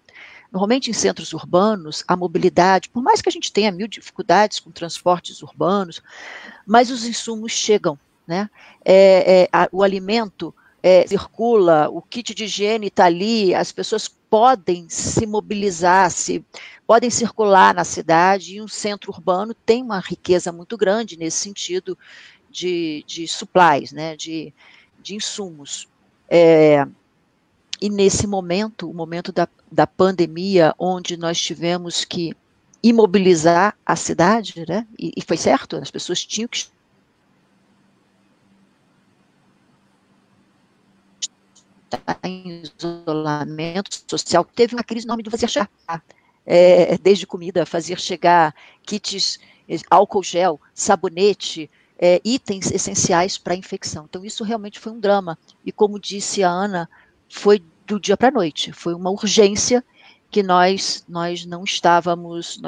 Normalmente em centros urbanos, a mobilidade, por mais que a gente tenha mil dificuldades com transportes urbanos, mas os insumos chegam, né? O alimento circula, o kit de higiene está ali, as pessoas podem se mobilizar, podem circular na cidade, e um centro urbano tem uma riqueza muito grande nesse sentido de supplies, né? de insumos. E nesse momento, o momento da pandemia, onde nós tivemos que imobilizar a cidade, né? E foi certo, as pessoas tinham que estar em isolamento social. Teve uma crise enorme do fazer chegar, desde comida, fazer chegar kits, álcool gel, sabonete, itens essenciais para a infecção. Então isso realmente foi um drama, e como disse a Ana, foi do dia para a noite, foi uma urgência que nós não estávamos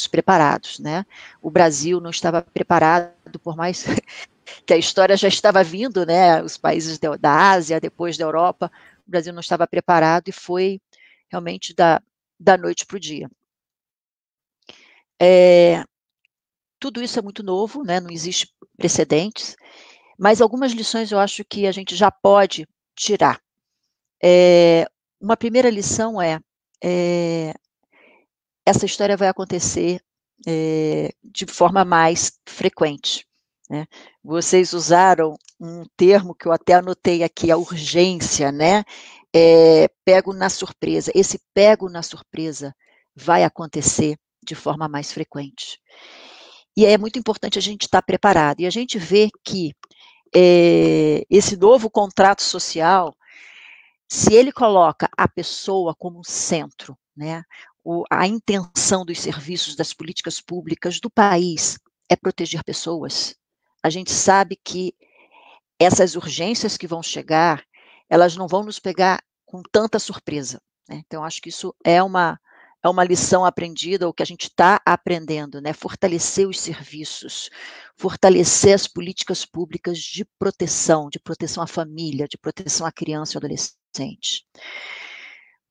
preparados, né? O Brasil não estava preparado, por mais que a história já estava vindo, né? Os países da Ásia, depois da Europa, o Brasil não estava preparado, e foi realmente da noite para o dia. Tudo isso é muito novo, né? Não existe precedentes, mas algumas lições eu acho que a gente já pode tirar. Uma primeira lição essa história vai acontecer de forma mais frequente, né? Vocês usaram um termo que eu até anotei aqui, a urgência, né? Pego na surpresa. Esse pego na surpresa vai acontecer de forma mais frequente. E é muito importante a gente estar preparado. E a gente vê que esse novo contrato social, se ele coloca a pessoa como centro, né, a intenção dos serviços, das políticas públicas do país é proteger pessoas, a gente sabe que essas urgências que vão chegar, elas não vão nos pegar com tanta surpresa, né? Então, acho que isso é uma é uma lição aprendida, o que a gente está aprendendo, né? Fortalecer os serviços, fortalecer as políticas públicas de proteção à família, de proteção à criança e ao adolescente.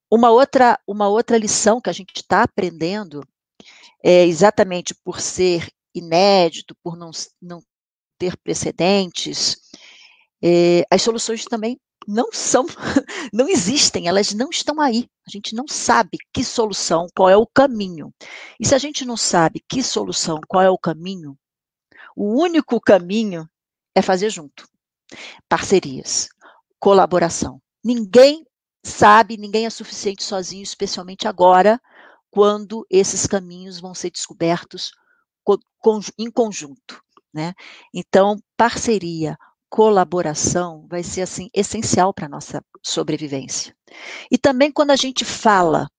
Uma outra lição que a gente está aprendendo, exatamente por ser inédito, por não ter precedentes, as soluções também não existem, elas não estão aí. A gente não sabe que solução, qual é o caminho. E se a gente não sabe que solução, qual é o caminho, o único caminho é fazer junto. Parcerias, colaboração. Ninguém sabe, ninguém é suficiente sozinho, especialmente agora, quando esses caminhos vão ser descobertos em conjunto, né? Então, parceria, colaboração vai ser assim essencial para a nossa sobrevivência. E também quando a gente fala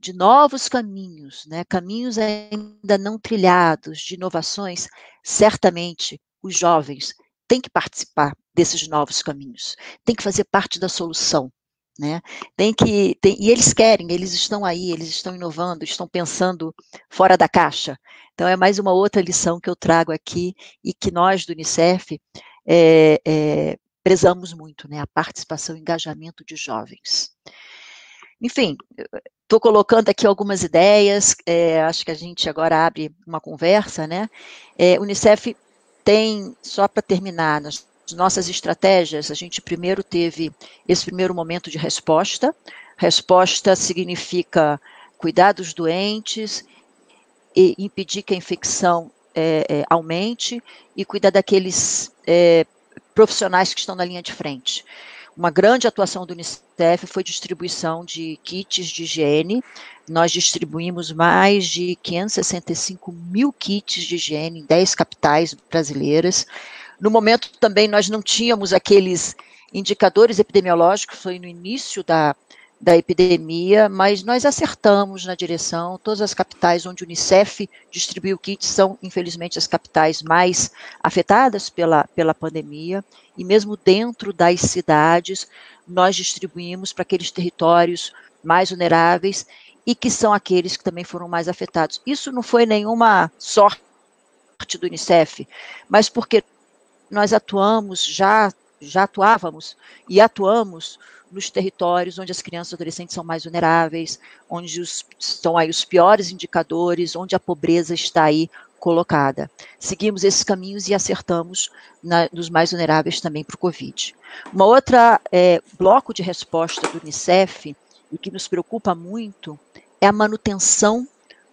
de novos caminhos, né, caminhos ainda não trilhados, de inovações, certamente os jovens têm que participar desses novos caminhos, têm que fazer parte da solução, né? E eles querem, eles estão aí, eles estão inovando, estão pensando fora da caixa. Então é mais uma outra lição que eu trago aqui e que nós do Unicef prezamos muito, né? A participação e engajamento de jovens. Enfim, estou colocando aqui algumas ideias, acho que a gente agora abre uma conversa, né? O Unicef tem, só para terminar, nas nossas estratégias, a gente primeiro teve esse primeiro momento de resposta. Resposta significa cuidar dos doentes, e impedir que a infecção aumente e cuidar daqueles profissionais que estão na linha de frente. Uma grande atuação do Unicef foi distribuição de kits de higiene. Nós distribuímos mais de 565 mil kits de higiene em 10 capitais brasileiras. No momento também nós não tínhamos aqueles indicadores epidemiológicos, foi no início da epidemia, mas nós acertamos na direção. Todas as capitais onde o Unicef distribuiu kits são, infelizmente, as capitais mais afetadas pela pandemia, e mesmo dentro das cidades, nós distribuímos para aqueles territórios mais vulneráveis e que são aqueles que também foram mais afetados. Isso não foi nenhuma sorte do Unicef, mas porque nós já atuávamos e atuamos nos territórios onde as crianças e adolescentes são mais vulneráveis, onde estão aí os piores indicadores, onde a pobreza está aí colocada. Seguimos esses caminhos e acertamos nos mais vulneráveis também para o Covid. Uma outra bloco de resposta do Unicef, e que nos preocupa muito, é a manutenção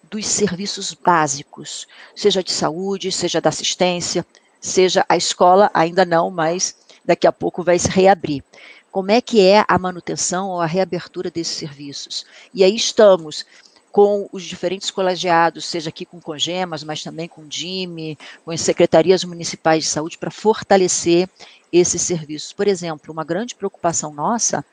dos serviços básicos, seja de saúde, seja da assistência, seja a escola, ainda não, mas daqui a pouco vai se reabrir. Como é que é a manutenção ou a reabertura desses serviços? E aí estamos com os diferentes colegiados, seja aqui com o Congemas, mas também com o DIME, com as secretarias municipais de saúde, para fortalecer esses serviços. Por exemplo, uma grande preocupação nossa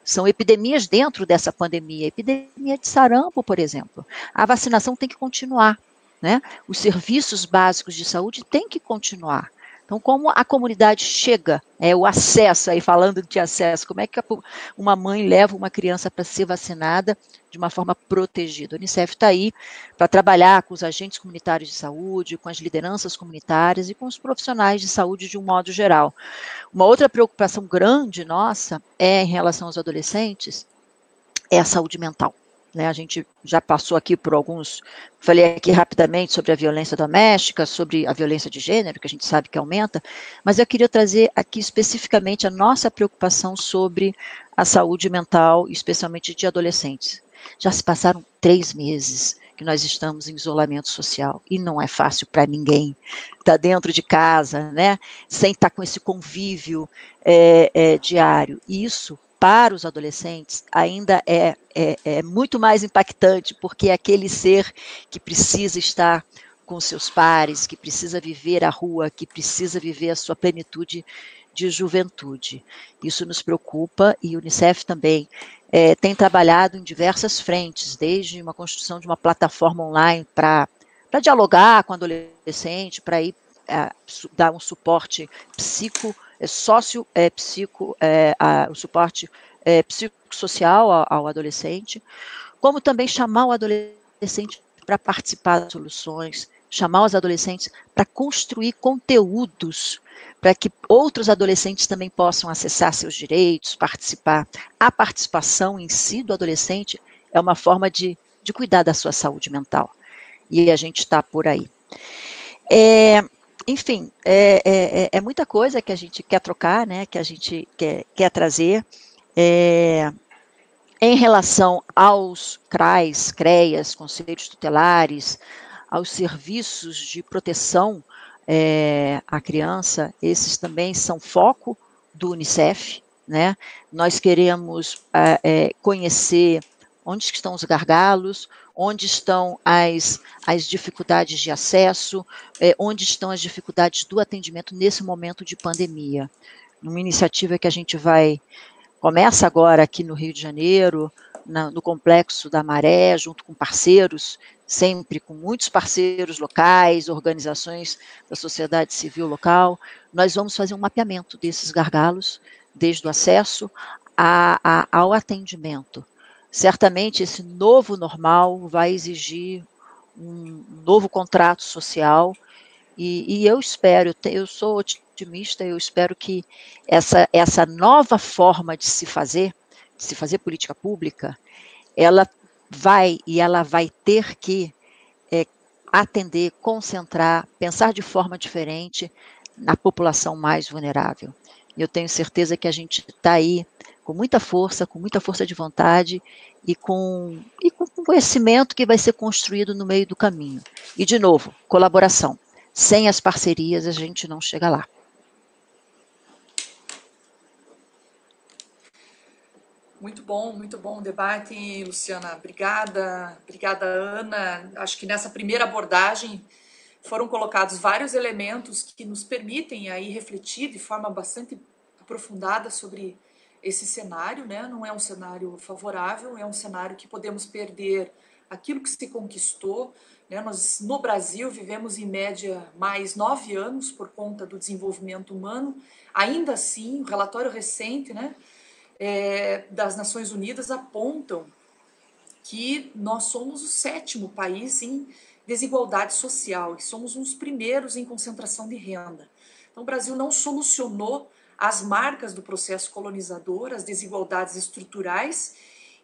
são epidemias dentro dessa pandemia, epidemia de sarampo, por exemplo. A vacinação tem que continuar, né? Os serviços básicos de saúde têm que continuar. Então, como a comunidade chega, o acesso, aí falando de acesso, como é que uma mãe leva uma criança para ser vacinada de uma forma protegida? O Unicef está aí para trabalhar com os agentes comunitários de saúde, com as lideranças comunitárias e com os profissionais de saúde de um modo geral. Uma outra preocupação grande nossa em relação aos adolescentes é a saúde mental. A gente já passou aqui por alguns, falei aqui rapidamente sobre a violência doméstica, sobre a violência de gênero, que a gente sabe que aumenta, mas eu queria trazer aqui especificamente a nossa preocupação sobre a saúde mental, especialmente de adolescentes. Já se passaram 3 meses que nós estamos em isolamento social, e não é fácil para ninguém estar dentro de casa, né, sem estar com esse convívio diário, e isso, para os adolescentes, ainda é muito mais impactante, porque é aquele ser que precisa estar com seus pares, que precisa viver a rua, que precisa viver a sua plenitude de juventude. Isso nos preocupa, e o Unicef também tem trabalhado em diversas frentes, desde uma construção de uma plataforma online para dialogar com o adolescente, para ir dar um suporte o suporte psicossocial ao adolescente, como também chamar o adolescente para participar das soluções, chamar os adolescentes para construir conteúdos, para que outros adolescentes também possam acessar seus direitos, participar. A participação em si do adolescente é uma forma de cuidar da sua saúde mental. E a gente está por aí. Enfim, é muita coisa que a gente quer trocar, né, que a gente quer trazer. Em relação aos CRAs, CREAs, conselhos tutelares, aos serviços de proteção à criança, esses também são foco do Unicef, né? Nós queremos conhecer onde estão os gargalos, onde estão as dificuldades de acesso, onde estão as dificuldades do atendimento nesse momento de pandemia. Uma iniciativa que a gente começa agora aqui no Rio de Janeiro, no Complexo da Maré, junto com parceiros, sempre com muitos parceiros locais, organizações da sociedade civil local. Nós vamos fazer um mapeamento desses gargalos, desde o acesso ao atendimento. Certamente esse novo normal vai exigir um novo contrato social, e eu espero, eu sou otimista, eu espero que essa nova forma de se fazer política pública, ela vai ter que atender, concentrar, pensar de forma diferente na população mais vulnerável. Eu tenho certeza que a gente está aí com muita força de vontade e com conhecimento que vai ser construído no meio do caminho. E, de novo, colaboração. Sem as parcerias, a gente não chega lá. Muito bom o debate, Luciana. Obrigada, Ana. Acho que nessa primeira abordagem foram colocados vários elementos que nos permitem aí refletir de forma bastante aprofundada sobre esse cenário, né? Não é um cenário favorável, é um cenário que podemos perder aquilo que se conquistou, né? Nós, no Brasil, vivemos em média mais 9 anos por conta do desenvolvimento humano. Ainda assim, o relatório recente, né, das Nações Unidas apontam que nós somos o 7º país em desigualdade social e somos uns primeiros em concentração de renda. Então, o Brasil não solucionou as marcas do processo colonizador, as desigualdades estruturais,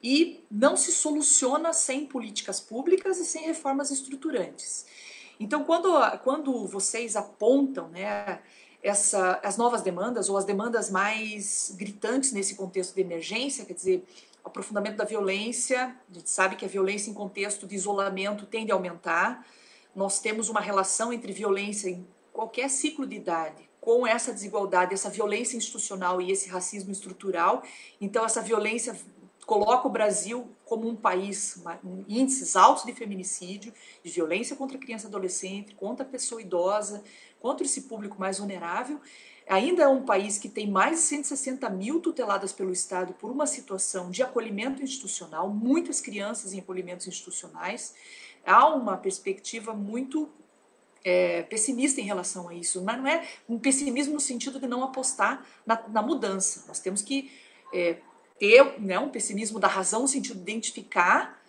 e não se soluciona sem políticas públicas e sem reformas estruturantes. Então, quando vocês apontam, né, as novas demandas, ou as demandas mais gritantes nesse contexto de emergência, quer dizer, o aprofundamento da violência, a gente sabe que a violência em contexto de isolamento tende a aumentar, nós temos uma relação entre violência em qualquer ciclo de idade, com essa desigualdade, essa violência institucional e esse racismo estrutural. Então, essa violência coloca o Brasil como um país com índices altos de feminicídio, de violência contra a criança e adolescente, contra a pessoa idosa, contra esse público mais vulnerável. Ainda é um país que tem mais de 160 mil tuteladas pelo Estado por uma situação de acolhimento institucional, muitas crianças em acolhimentos institucionais. Há uma perspectiva muito pessimista em relação a isso, mas não é um pessimismo no sentido de não apostar na mudança. Nós temos que ter, né, um pessimismo da razão no sentido de identificar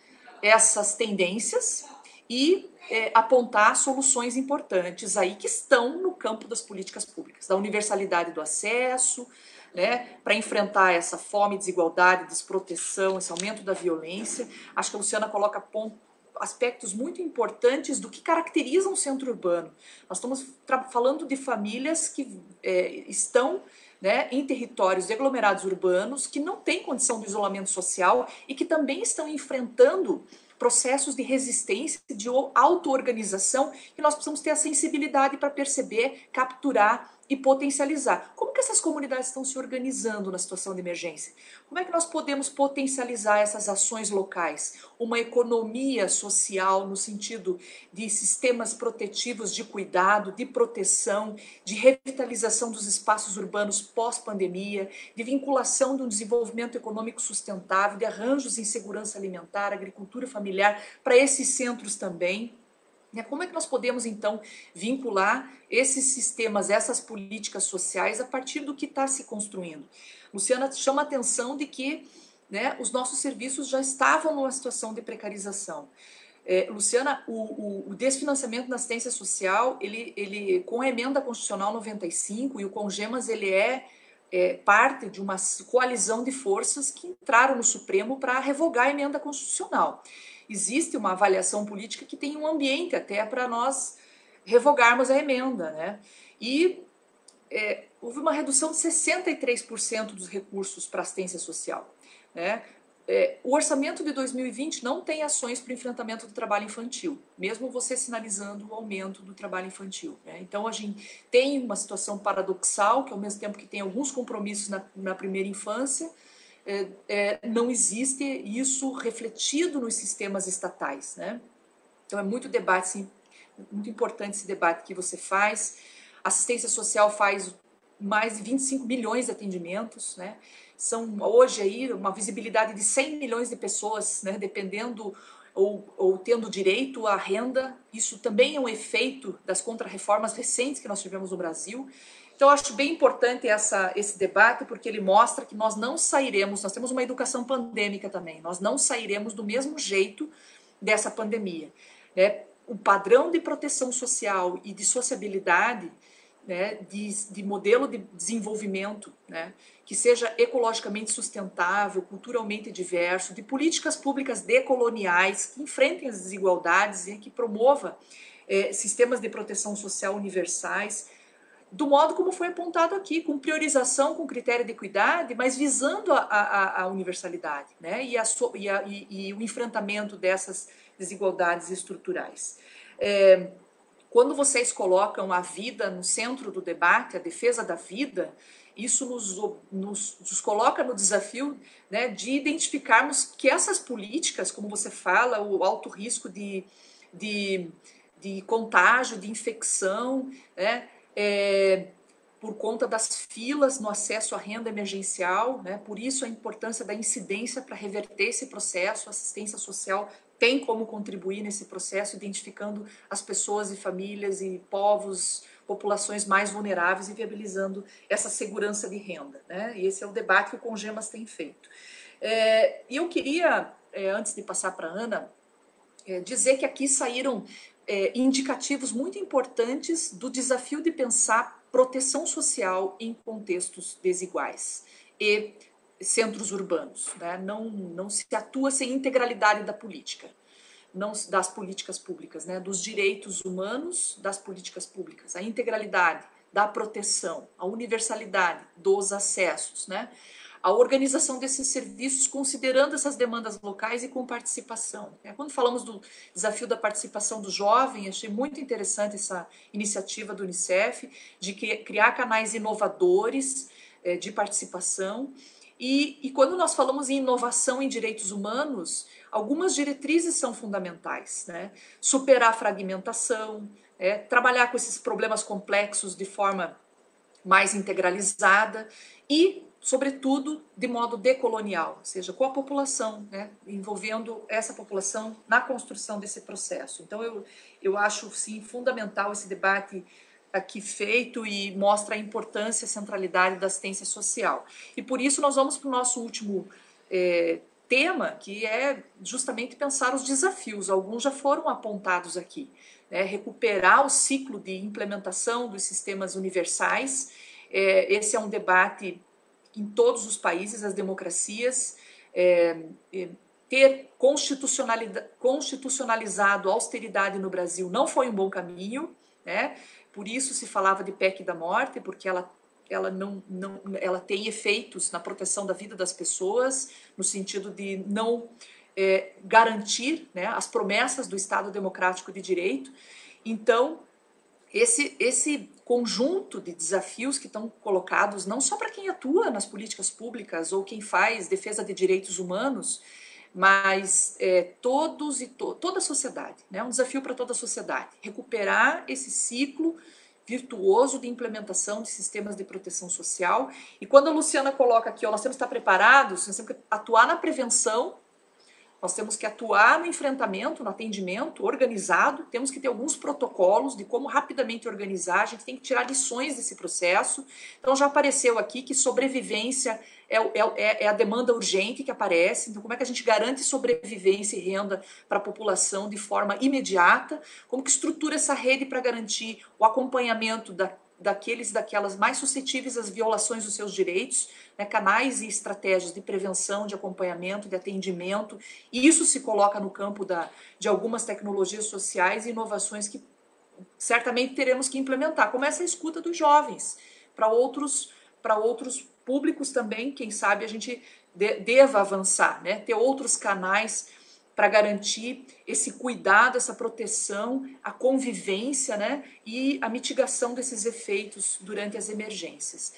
essas tendências e apontar soluções importantes aí que estão no campo das políticas públicas, da universalidade do acesso, né, para enfrentar essa fome, desigualdade, desproteção, esse aumento da violência. Acho que a Luciana coloca aspectos muito importantes do que caracteriza um centro urbano. Nós estamos falando de famílias que estão, né, em territórios de aglomerados urbanos que não têm condição de isolamento social e que também estão enfrentando processos de resistência, de auto-organização, que nós precisamos ter a sensibilidade para perceber, capturar e potencializar. Como que essas comunidades estão se organizando na situação de emergência? Como é que nós podemos potencializar essas ações locais? Uma economia social no sentido de sistemas protetivos de cuidado, de proteção, de revitalização dos espaços urbanos pós-pandemia, de vinculação de um desenvolvimento econômico sustentável, de arranjos em segurança alimentar, agricultura familiar, para esses centros também. Como é que nós podemos, então, vincular esses sistemas, essas políticas sociais a partir do que está se construindo? Luciana chama a atenção de que né, os nossos serviços já estavam numa situação de precarização. Luciana, o desfinanciamento da assistência social, ele com a emenda constitucional 95 e o Congemas, ele é parte de uma coalizão de forças que entraram no Supremo para revogar a emenda constitucional. Existe uma avaliação política que tem um ambiente até para nós revogarmos a emenda, né? E houve uma redução de 63% dos recursos para assistência social, né? O orçamento de 2020 não tem ações para o enfrentamento do trabalho infantil, mesmo você sinalizando o aumento do trabalho infantil, né? Então, a gente tem uma situação paradoxal, que ao mesmo tempo que tem alguns compromissos na primeira infância, não existe isso refletido nos sistemas estatais, né? Então, é muito debate, sim, muito importante esse debate que você faz. A assistência social faz mais de 25 milhões de atendimentos, né? São hoje aí uma visibilidade de 100 milhões de pessoas, né, dependendo ou tendo direito à renda. Isso também é um efeito das contrarreformas recentes que nós tivemos no Brasil. Então, eu acho bem importante esse debate, porque ele mostra que nós não sairemos, nós temos uma educação pandêmica também, nós não sairemos do mesmo jeito dessa pandemia, né? O padrão de proteção social e de sociabilidade, né, de modelo de desenvolvimento, né, que seja ecologicamente sustentável, culturalmente diverso, de políticas públicas decoloniais que enfrentem as desigualdades e que promova sistemas de proteção social universais, do modo como foi apontado aqui, com priorização, com critério de equidade, mas visando a universalidade, né, e o enfrentamento dessas desigualdades estruturais. Quando vocês colocam a vida no centro do debate, a defesa da vida, isso nos coloca no desafio, né, de identificarmos que essas políticas, como você fala, o alto risco de contágio, de infecção, né, por conta das filas no acesso à renda emergencial, né, por isso a importância da incidência para reverter esse processo. A assistência social tem como contribuir nesse processo, identificando as pessoas e famílias e povos, populações mais vulneráveis e viabilizando essa segurança de renda, né? E esse é o debate que o Congemas tem feito. E eu queria, antes de passar para a Ana, dizer que aqui saíram indicativos muito importantes do desafio de pensar proteção social em contextos desiguais e centros urbanos, né? Não se atua sem integralidade da política, não das políticas públicas, né? Dos direitos humanos, das políticas públicas, a integralidade da proteção, a universalidade dos acessos, né? A organização desses serviços considerando essas demandas locais e com participação. Quando falamos do desafio da participação do jovem, achei muito interessante essa iniciativa do Unicef de criar canais inovadores de participação. E quando nós falamos em inovação em direitos humanos, algumas diretrizes são fundamentais, né? Superar a fragmentação, trabalhar com esses problemas complexos de forma mais integralizada e, sobretudo, de modo decolonial, ou seja, com a população, né? Envolvendo essa população na construção desse processo. Então, eu acho, sim, fundamental esse debate aqui feito e mostra a importância e a centralidade da assistência social. E por isso nós vamos para o nosso último tema, que é justamente pensar os desafios. Alguns já foram apontados aqui, né? Recuperar o ciclo de implementação dos sistemas universais. Esse é um debate em todos os países, as democracias. Ter constitucionalizado a austeridade no Brasil não foi um bom caminho, né? Por isso se falava de PEC da morte, porque ela tem efeitos na proteção da vida das pessoas, no sentido de não garantir, né, as promessas do Estado Democrático de Direito. Então, esse conjunto de desafios que estão colocados, não só para quem atua nas políticas públicas ou quem faz defesa de direitos humanos, mas toda a sociedade, né? Um desafio para toda a sociedade, recuperar esse ciclo virtuoso de implementação de sistemas de proteção social. E quando a Luciana coloca aqui, nós temos que estar preparados, nós temos que atuar na prevenção, Nós temos que atuar no enfrentamento, no atendimento organizado, temos que ter alguns protocolos de como rapidamente organizar, a gente tem que tirar lições desse processo. Então já apareceu aqui que sobrevivência é a demanda urgente que aparece, então como é que a gente garante sobrevivência e renda para a população de forma imediata, como que estrutura essa rede para garantir o acompanhamento daqueles e daquelas mais suscetíveis às violações dos seus direitos, né, canais e estratégias de prevenção, de acompanhamento, de atendimento, e isso se coloca no campo de algumas tecnologias sociais e inovações que certamente teremos que implementar, como essa escuta dos jovens, para outros públicos também, quem sabe a gente deva avançar, né, ter outros canais para garantir esse cuidado, essa proteção, a convivência, né, e a mitigação desses efeitos durante as emergências.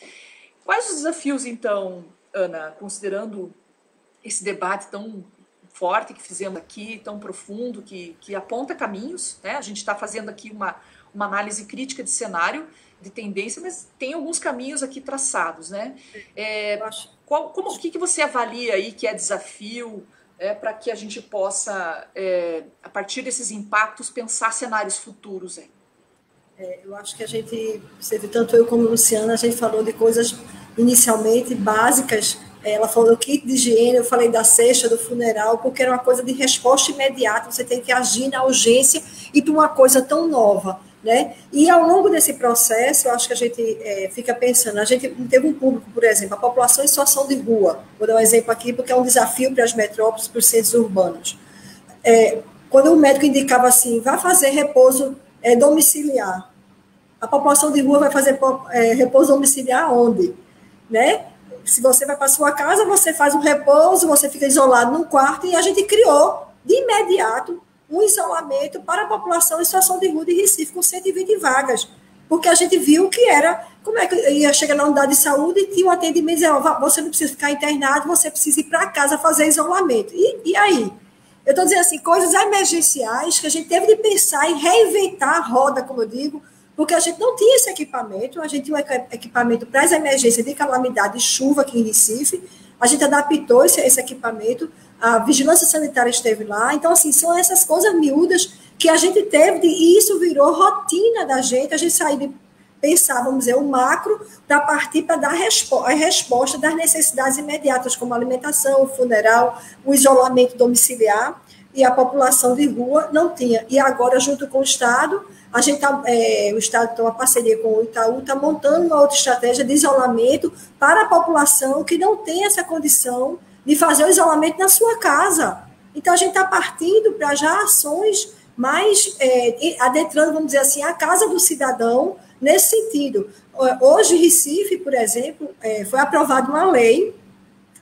Quais os desafios, então, Ana, considerando esse debate tão forte que fizemos aqui, tão profundo, que aponta caminhos, né? A gente está fazendo aqui uma análise crítica de cenário, de tendência, mas tem alguns caminhos aqui traçados, né? O que você avalia aí que é desafio, para que a gente possa, a partir desses impactos, pensar cenários futuros aí? Eu acho que a gente, tanto eu como a Luciana, a gente falou de coisas inicialmente básicas. Ela falou do kit de higiene, eu falei da cesta, do funeral, porque era uma coisa de resposta imediata, você tem que agir na urgência e para uma coisa tão nova, né? E ao longo desse processo, eu acho que a gente fica pensando, a gente teve um público, por exemplo, a população em situação de rua, vou dar um exemplo aqui, porque é um desafio para as metrópoles, para os centros urbanos. Quando o médico indicava assim, vá fazer repouso domiciliar, a população de rua vai fazer repouso domiciliar onde? Né? Se você vai para a sua casa, você faz um repouso, você fica isolado num quarto, e a gente criou, de imediato, um isolamento para a população em situação de rua de Recife, com 120 vagas, porque a gente viu que era, como é que ia chegar na unidade de saúde e tinha um atendimento, você não precisa ficar internado, você precisa ir para casa fazer isolamento. E aí? Eu estou dizendo assim, coisas emergenciais que a gente teve de pensar em reinventar a roda, como eu digo, porque a gente não tinha esse equipamento, a gente tinha um equipamento para as emergências de calamidade de chuva aqui em Recife, a gente adaptou esse equipamento, a vigilância sanitária esteve lá, então, assim, são essas coisas miúdas que a gente teve, e isso virou rotina da gente, a gente saiu de pensar, vamos dizer, o macro, para partir para dar a resposta das necessidades imediatas, como a alimentação, o funeral, o isolamento domiciliar, e a população de rua não tinha. E agora, junto com o Estado, o Estado tem uma parceria com o Itaú, está montando uma outra estratégia de isolamento para a população que não tem essa condição de fazer o isolamento na sua casa. Então, a gente está partindo para já ações mais adentrando, vamos dizer assim, a casa do cidadão, nesse sentido. Hoje, em Recife, por exemplo, foi aprovada uma lei,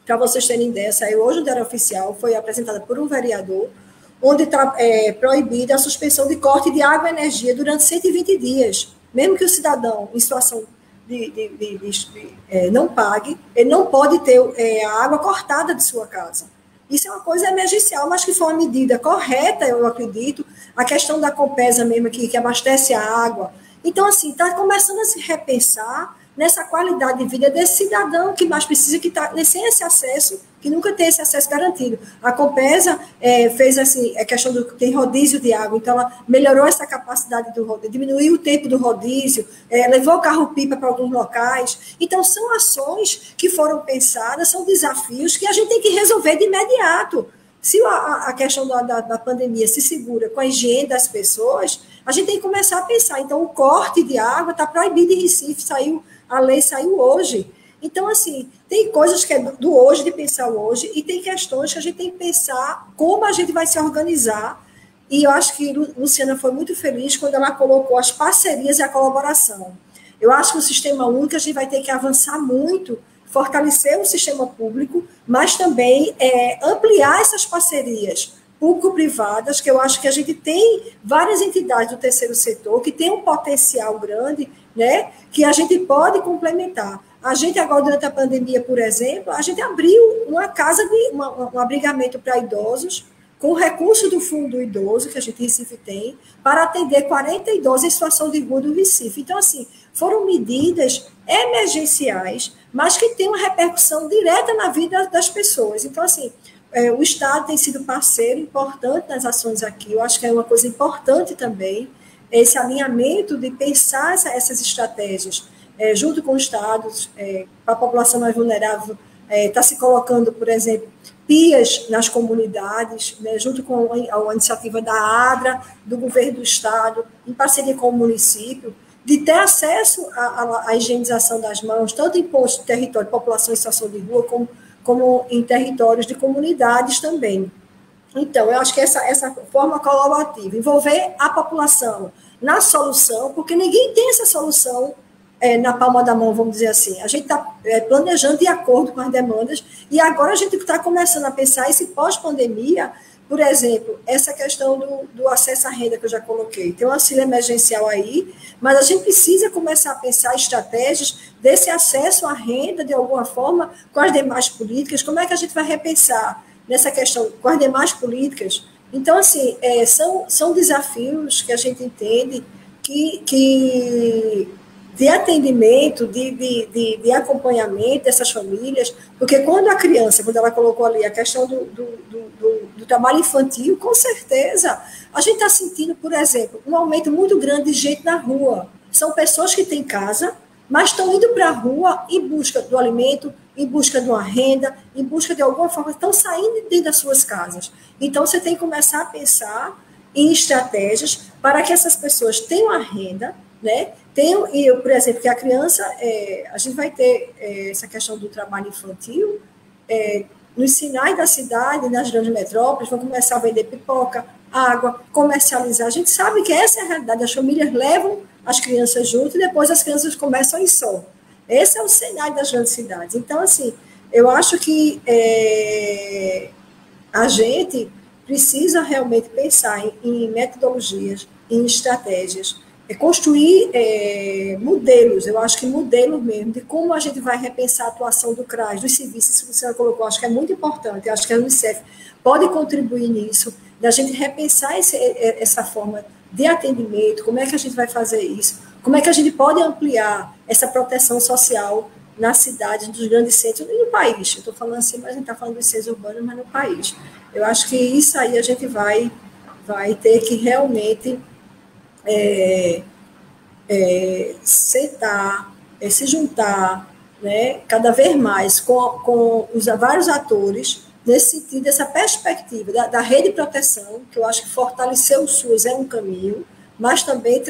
para vocês terem ideia, saiu hoje no Diário Oficial, foi apresentada por um vereador, onde está proibida a suspensão de corte de água e energia durante 120 dias. Mesmo que o cidadão, em situação não pague, ele não pode ter a água cortada de sua casa. Isso é uma coisa emergencial, mas que foi uma medida correta, eu acredito. A questão da Compesa mesmo, que abastece a água. Então, assim, está começando a se repensar nessa qualidade de vida desse cidadão que mais precisa, que está sem esse acesso, que nunca tem esse acesso garantido. A Compesa fez assim, a questão do tem rodízio de água, então ela melhorou essa capacidade do rodízio, diminuiu o tempo do rodízio, levou o carro-pipa para alguns locais. Então, são ações que foram pensadas, são desafios que a gente tem que resolver de imediato. Se a questão da pandemia se segura com a higiene das pessoas, a gente tem que começar a pensar. Então, o corte de água está proibido em Recife, a lei saiu hoje. Então, assim, tem coisas que é do hoje, de pensar o hoje, e tem questões que a gente tem que pensar como a gente vai se organizar. E eu acho que Luciana foi muito feliz quando ela colocou as parcerias e a colaboração. Eu acho que o Sistema Único a gente vai ter que avançar muito, fortalecer o sistema público, mas também ampliar essas parcerias público-privadas, que eu acho que a gente tem várias entidades do terceiro setor que tem um potencial grande, né, que a gente pode complementar. A gente agora, durante a pandemia, por exemplo, a gente abriu uma casa, um abrigamento para idosos, com recurso do Fundo Idoso, que a gente em Recife tem, para atender 40 idosos em situação de rua do Recife. Então, assim, foram medidas emergenciais, mas que têm uma repercussão direta na vida das pessoas. Então, assim, o Estado tem sido parceiro importante nas ações aqui. Eu acho que é uma coisa importante também, esse alinhamento de pensar essas estratégias junto com os Estados, para a população mais vulnerável, está se colocando, por exemplo, PIAs nas comunidades, né, junto com a iniciativa da ADRA, do governo do Estado, em parceria com o município, de ter acesso à higienização das mãos, tanto em postos de território de população em situação de rua, como em territórios de comunidades também. Então, eu acho que essa forma colaborativa, envolver a população na solução, porque ninguém tem essa solução na palma da mão, vamos dizer assim. A gente está planejando de acordo com as demandas, e agora a gente está começando a pensar esse pós-pandemia, por exemplo, essa questão do acesso à renda que eu já coloquei. Tem um auxílio emergencial aí, mas a gente precisa começar a pensar estratégias desse acesso à renda, de alguma forma, com as demais políticas. Como é que a gente vai repensar nessa questão com as demais políticas? Então, assim, são desafios que a gente entende que de atendimento, de acompanhamento dessas famílias, porque quando a criança, quando ela colocou ali a questão do trabalho infantil, com certeza, a gente está sentindo, por exemplo, um aumento muito grande de gente na rua. São pessoas que têm casa, mas estão indo para a rua em busca do alimento, em busca de uma renda, em busca de alguma forma, estão saindo dentro das suas casas. Então, você tem que começar a pensar em estratégias para que essas pessoas tenham a renda, né? Por exemplo, que a criança, a gente vai ter essa questão do trabalho infantil, nos sinais da cidade, nas grandes metrópoles, vão começar a vender pipoca, água, comercializar. A gente sabe que essa é a realidade, as famílias levam as crianças junto e depois as crianças começam a ir só. Esse é o cenário das grandes cidades. Então, assim, eu acho que a gente precisa realmente pensar em metodologias, em estratégias, construir modelos, eu acho que modelos mesmo, de como a gente vai repensar a atuação do CRAS, dos serviços que você colocou, acho que é muito importante, eu acho que a Unicef pode contribuir nisso, da gente repensar essa forma de atendimento, como é que a gente vai fazer isso, como é que a gente pode ampliar essa proteção social nas cidades, nos grandes centros e no país. Eu estou falando assim, mas a gente está falando dos centros urbanos, mas no país. Eu acho que isso aí a gente vai ter que realmente sentar, se juntar, né, cada vez mais com os vários atores, nesse sentido, essa perspectiva da rede de proteção, que eu acho que fortalecer o SUS é um caminho, mas também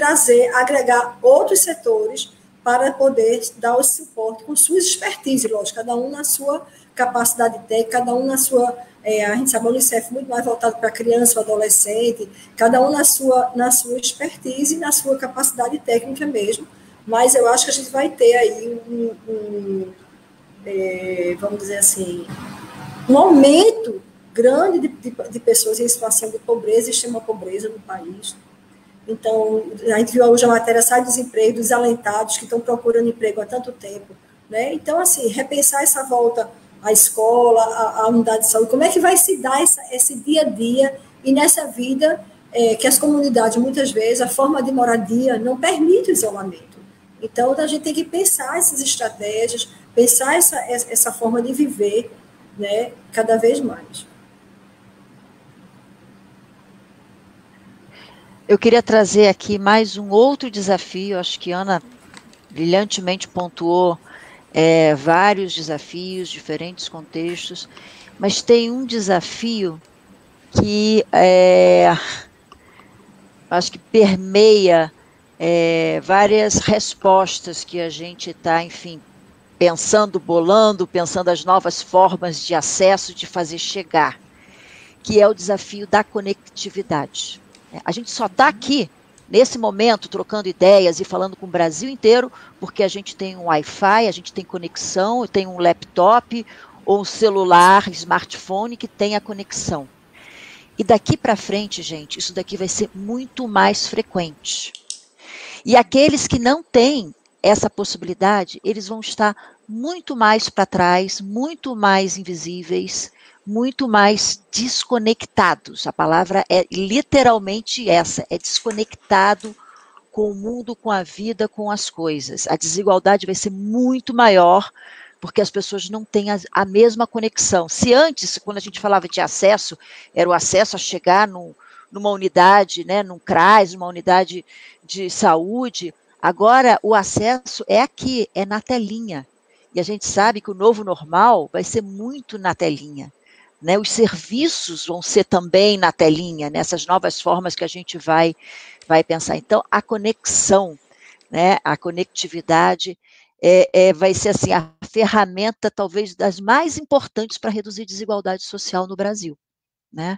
agregar outros setores para poder dar o suporte com suas expertise, lógico, cada um na sua capacidade técnica, cada um na sua... a gente sabe, a Unicef muito mais voltado para a criança, o adolescente, cada um na sua expertise e na sua capacidade técnica mesmo, mas eu acho que a gente vai ter aí vamos dizer assim, um aumento grande de pessoas em situação de pobreza e extrema pobreza no país. Então, a gente viu hoje a matéria, sai do desemprego, dos desalentados que estão procurando emprego há tanto tempo, né? Então, assim, repensar essa volta à escola, à unidade de saúde, como é que vai se dar esse dia a dia e nessa vida que as comunidades, muitas vezes, a forma de moradia não permite o isolamento. Então, a gente tem que pensar essas estratégias, pensar essa forma de viver, né, cada vez mais. Eu queria trazer aqui mais um outro desafio, acho que a Ana brilhantemente pontuou vários desafios, diferentes contextos, mas tem um desafio que acho que permeia várias respostas que a gente está, enfim, pensando, bolando, pensando as novas formas de acesso, de fazer chegar, que é o desafio da conectividade. A gente só está aqui, nesse momento, trocando ideias e falando com o Brasil inteiro, porque a gente tem um Wi-Fi, a gente tem conexão, tem um laptop ou um celular, smartphone que tem a conexão. E daqui para frente, gente, isso daqui vai ser muito mais frequente. E aqueles que não têm essa possibilidade, eles vão estar muito mais para trás, muito mais invisíveis, muito mais desconectados. A palavra é literalmente essa, é desconectado com o mundo, com a vida, com as coisas. A desigualdade vai ser muito maior, porque as pessoas não têm a mesma conexão. Se antes, quando a gente falava de acesso, era o acesso a chegar numa unidade, né, num CRAS, numa unidade de saúde, agora o acesso é aqui, é na telinha. E a gente sabe que o novo normal vai ser muito na telinha. Né, os serviços vão ser também na telinha, nessas novas formas que a gente vai pensar. Então, a conexão, né, a conectividade vai ser assim, a ferramenta talvez das mais importantes para reduzir desigualdade social no Brasil. Né?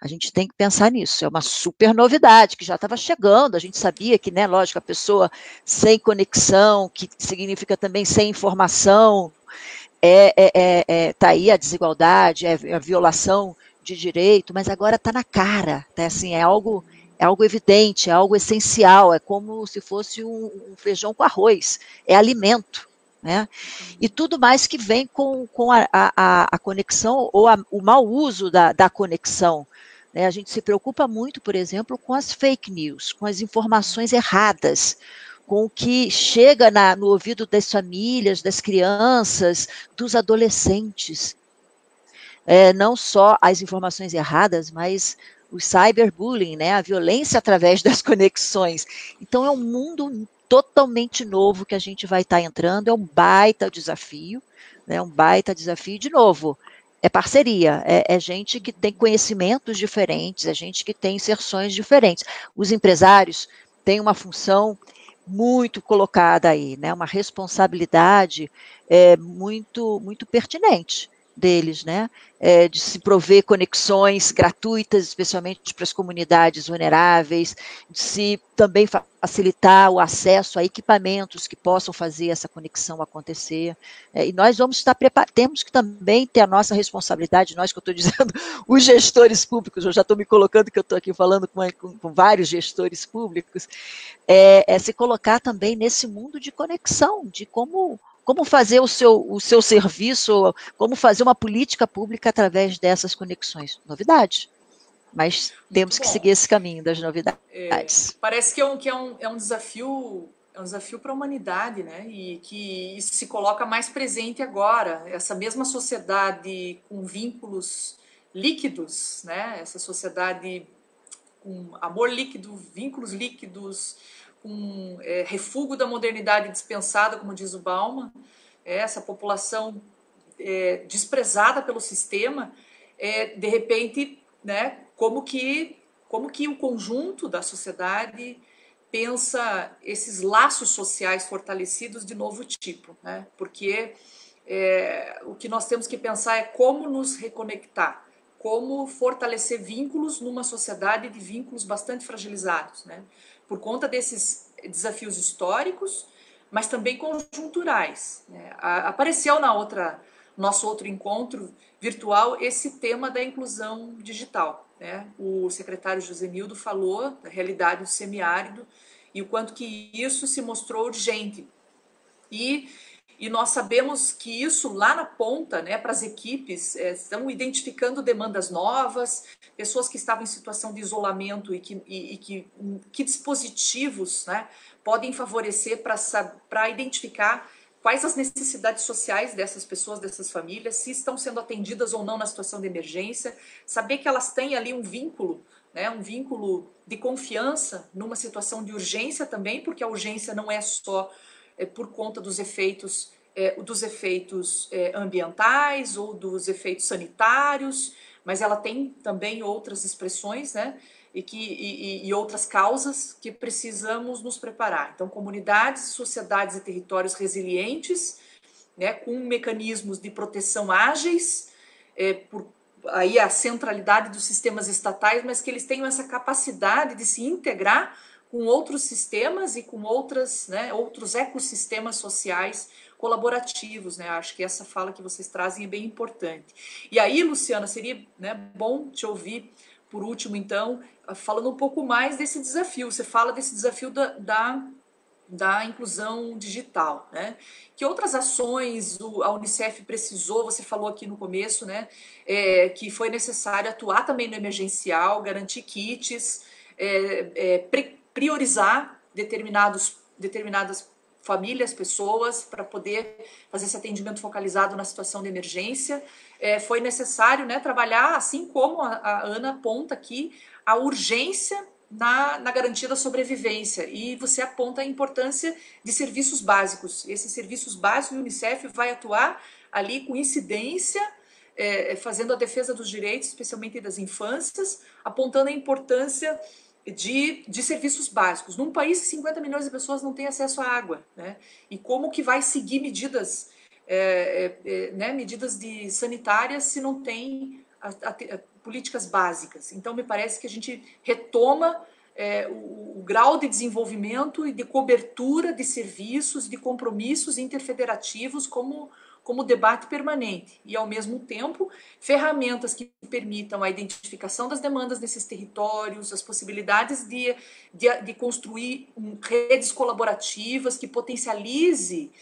A gente tem que pensar nisso, é uma super novidade que já estava chegando, a gente sabia que, né, lógico, a pessoa sem conexão, que significa também sem informação, tá aí a desigualdade, a violação de direito, mas agora está na cara, tá? Assim, é algo evidente, é algo essencial, é como se fosse um feijão com arroz, é alimento, né? E tudo mais que vem com a conexão ou o mau uso da conexão. Né? A gente se preocupa muito, por exemplo, com as fake news, com as informações erradas, com o que chega no ouvido das famílias, das crianças, dos adolescentes. Não só as informações erradas, mas o cyberbullying, né, a violência através das conexões. Então, é um mundo totalmente novo que a gente vai estar entrando, é um baita desafio, né, de novo, é parceria, é gente que tem conhecimentos diferentes, é gente que tem inserções diferentes. Os empresários têm uma função muito colocada aí, né, uma responsabilidade muito, muito pertinente deles, né, de se prover conexões gratuitas, especialmente para as comunidades vulneráveis, de se também facilitar o acesso a equipamentos que possam fazer essa conexão acontecer, e nós vamos estar preparados, temos que também ter a nossa responsabilidade, nós que eu estou dizendo, os gestores públicos, eu já estou me colocando que eu estou aqui falando com vários gestores públicos, se colocar também nesse mundo de conexão, de como fazer o seu serviço, como fazer uma política pública através dessas conexões. Novidades, mas temos que seguir esse caminho das novidades. Parece que é um desafio para a humanidade, né? E que isso se coloca mais presente agora. Essa mesma sociedade com vínculos líquidos, né? Essa sociedade com amor líquido, vínculos líquidos, com refúgio da modernidade dispensada, como diz o Bauman, essa população desprezada pelo sistema, de repente, né, como que o conjunto da sociedade pensa esses laços sociais fortalecidos de novo tipo, né? Porque o que nós temos que pensar é como nos reconectar, como fortalecer vínculos numa sociedade de vínculos bastante fragilizados, né? Por conta desses desafios históricos, mas também conjunturais, né? Apareceu nosso outro encontro virtual esse tema da inclusão digital, né? O secretário José Nildo falou da realidade do semiárido e o quanto que isso se mostrou urgente. E nós sabemos que isso lá na ponta, né, para as equipes, estão identificando demandas novas, pessoas que estavam em situação de isolamento e que dispositivos, né, podem favorecer para identificar quais as necessidades sociais dessas pessoas, dessas famílias, se estão sendo atendidas ou não na situação de emergência, saber que elas têm ali um vínculo, né, um vínculo de confiança numa situação de urgência também, porque a urgência não é só por conta dos efeitos ambientais ou dos efeitos sanitários, mas ela tem também outras expressões, né, e outras causas que precisamos nos preparar. Então, comunidades, sociedades e territórios resilientes, né, com mecanismos de proteção ágeis, aí a centralidade dos sistemas estatais, mas que eles tenham essa capacidade de se integrar com outros sistemas e com outros ecossistemas sociais colaborativos, né? Acho que essa fala que vocês trazem é bem importante. E aí, Luciana, seria, né, bom te ouvir, por último, então, falando um pouco mais desse desafio. Você fala desse desafio da inclusão digital, né? Que outras ações a Unicef precisou, você falou aqui no começo, né? Que foi necessário atuar também no emergencial, garantir kits, priorizar determinadas famílias, pessoas, para poder fazer esse atendimento focalizado na situação de emergência. Foi necessário, né, trabalhar, assim como a Ana aponta aqui, a urgência na garantia da sobrevivência, e você aponta a importância de serviços básicos. Esses serviços básicos, o Unicef vai atuar ali com incidência, fazendo a defesa dos direitos, especialmente das infâncias, apontando a importância de serviços básicos. Num país que 50 milhões de pessoas não têm acesso à água, né? E como que vai seguir medidas, né, medidas sanitárias se não tem políticas básicas. Então, me parece que a gente retoma o grau de desenvolvimento e de cobertura de serviços, de compromissos interfederativos como debate permanente. E, ao mesmo tempo, ferramentas que permitam a identificação das demandas nesses territórios, as possibilidades de construir redes colaborativas que potencialize.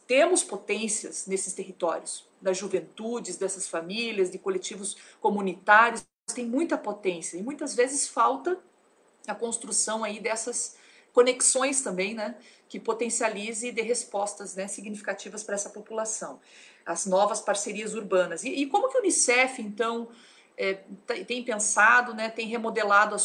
Temos potências nesses territórios, das juventudes, dessas famílias, de coletivos comunitários, tem muita potência, e muitas vezes falta a construção aí dessas conexões também, né, que potencialize e dê respostas, né, significativas para essa população. As novas parcerias urbanas. E como que o Unicef, então, tem pensado, né, tem remodelado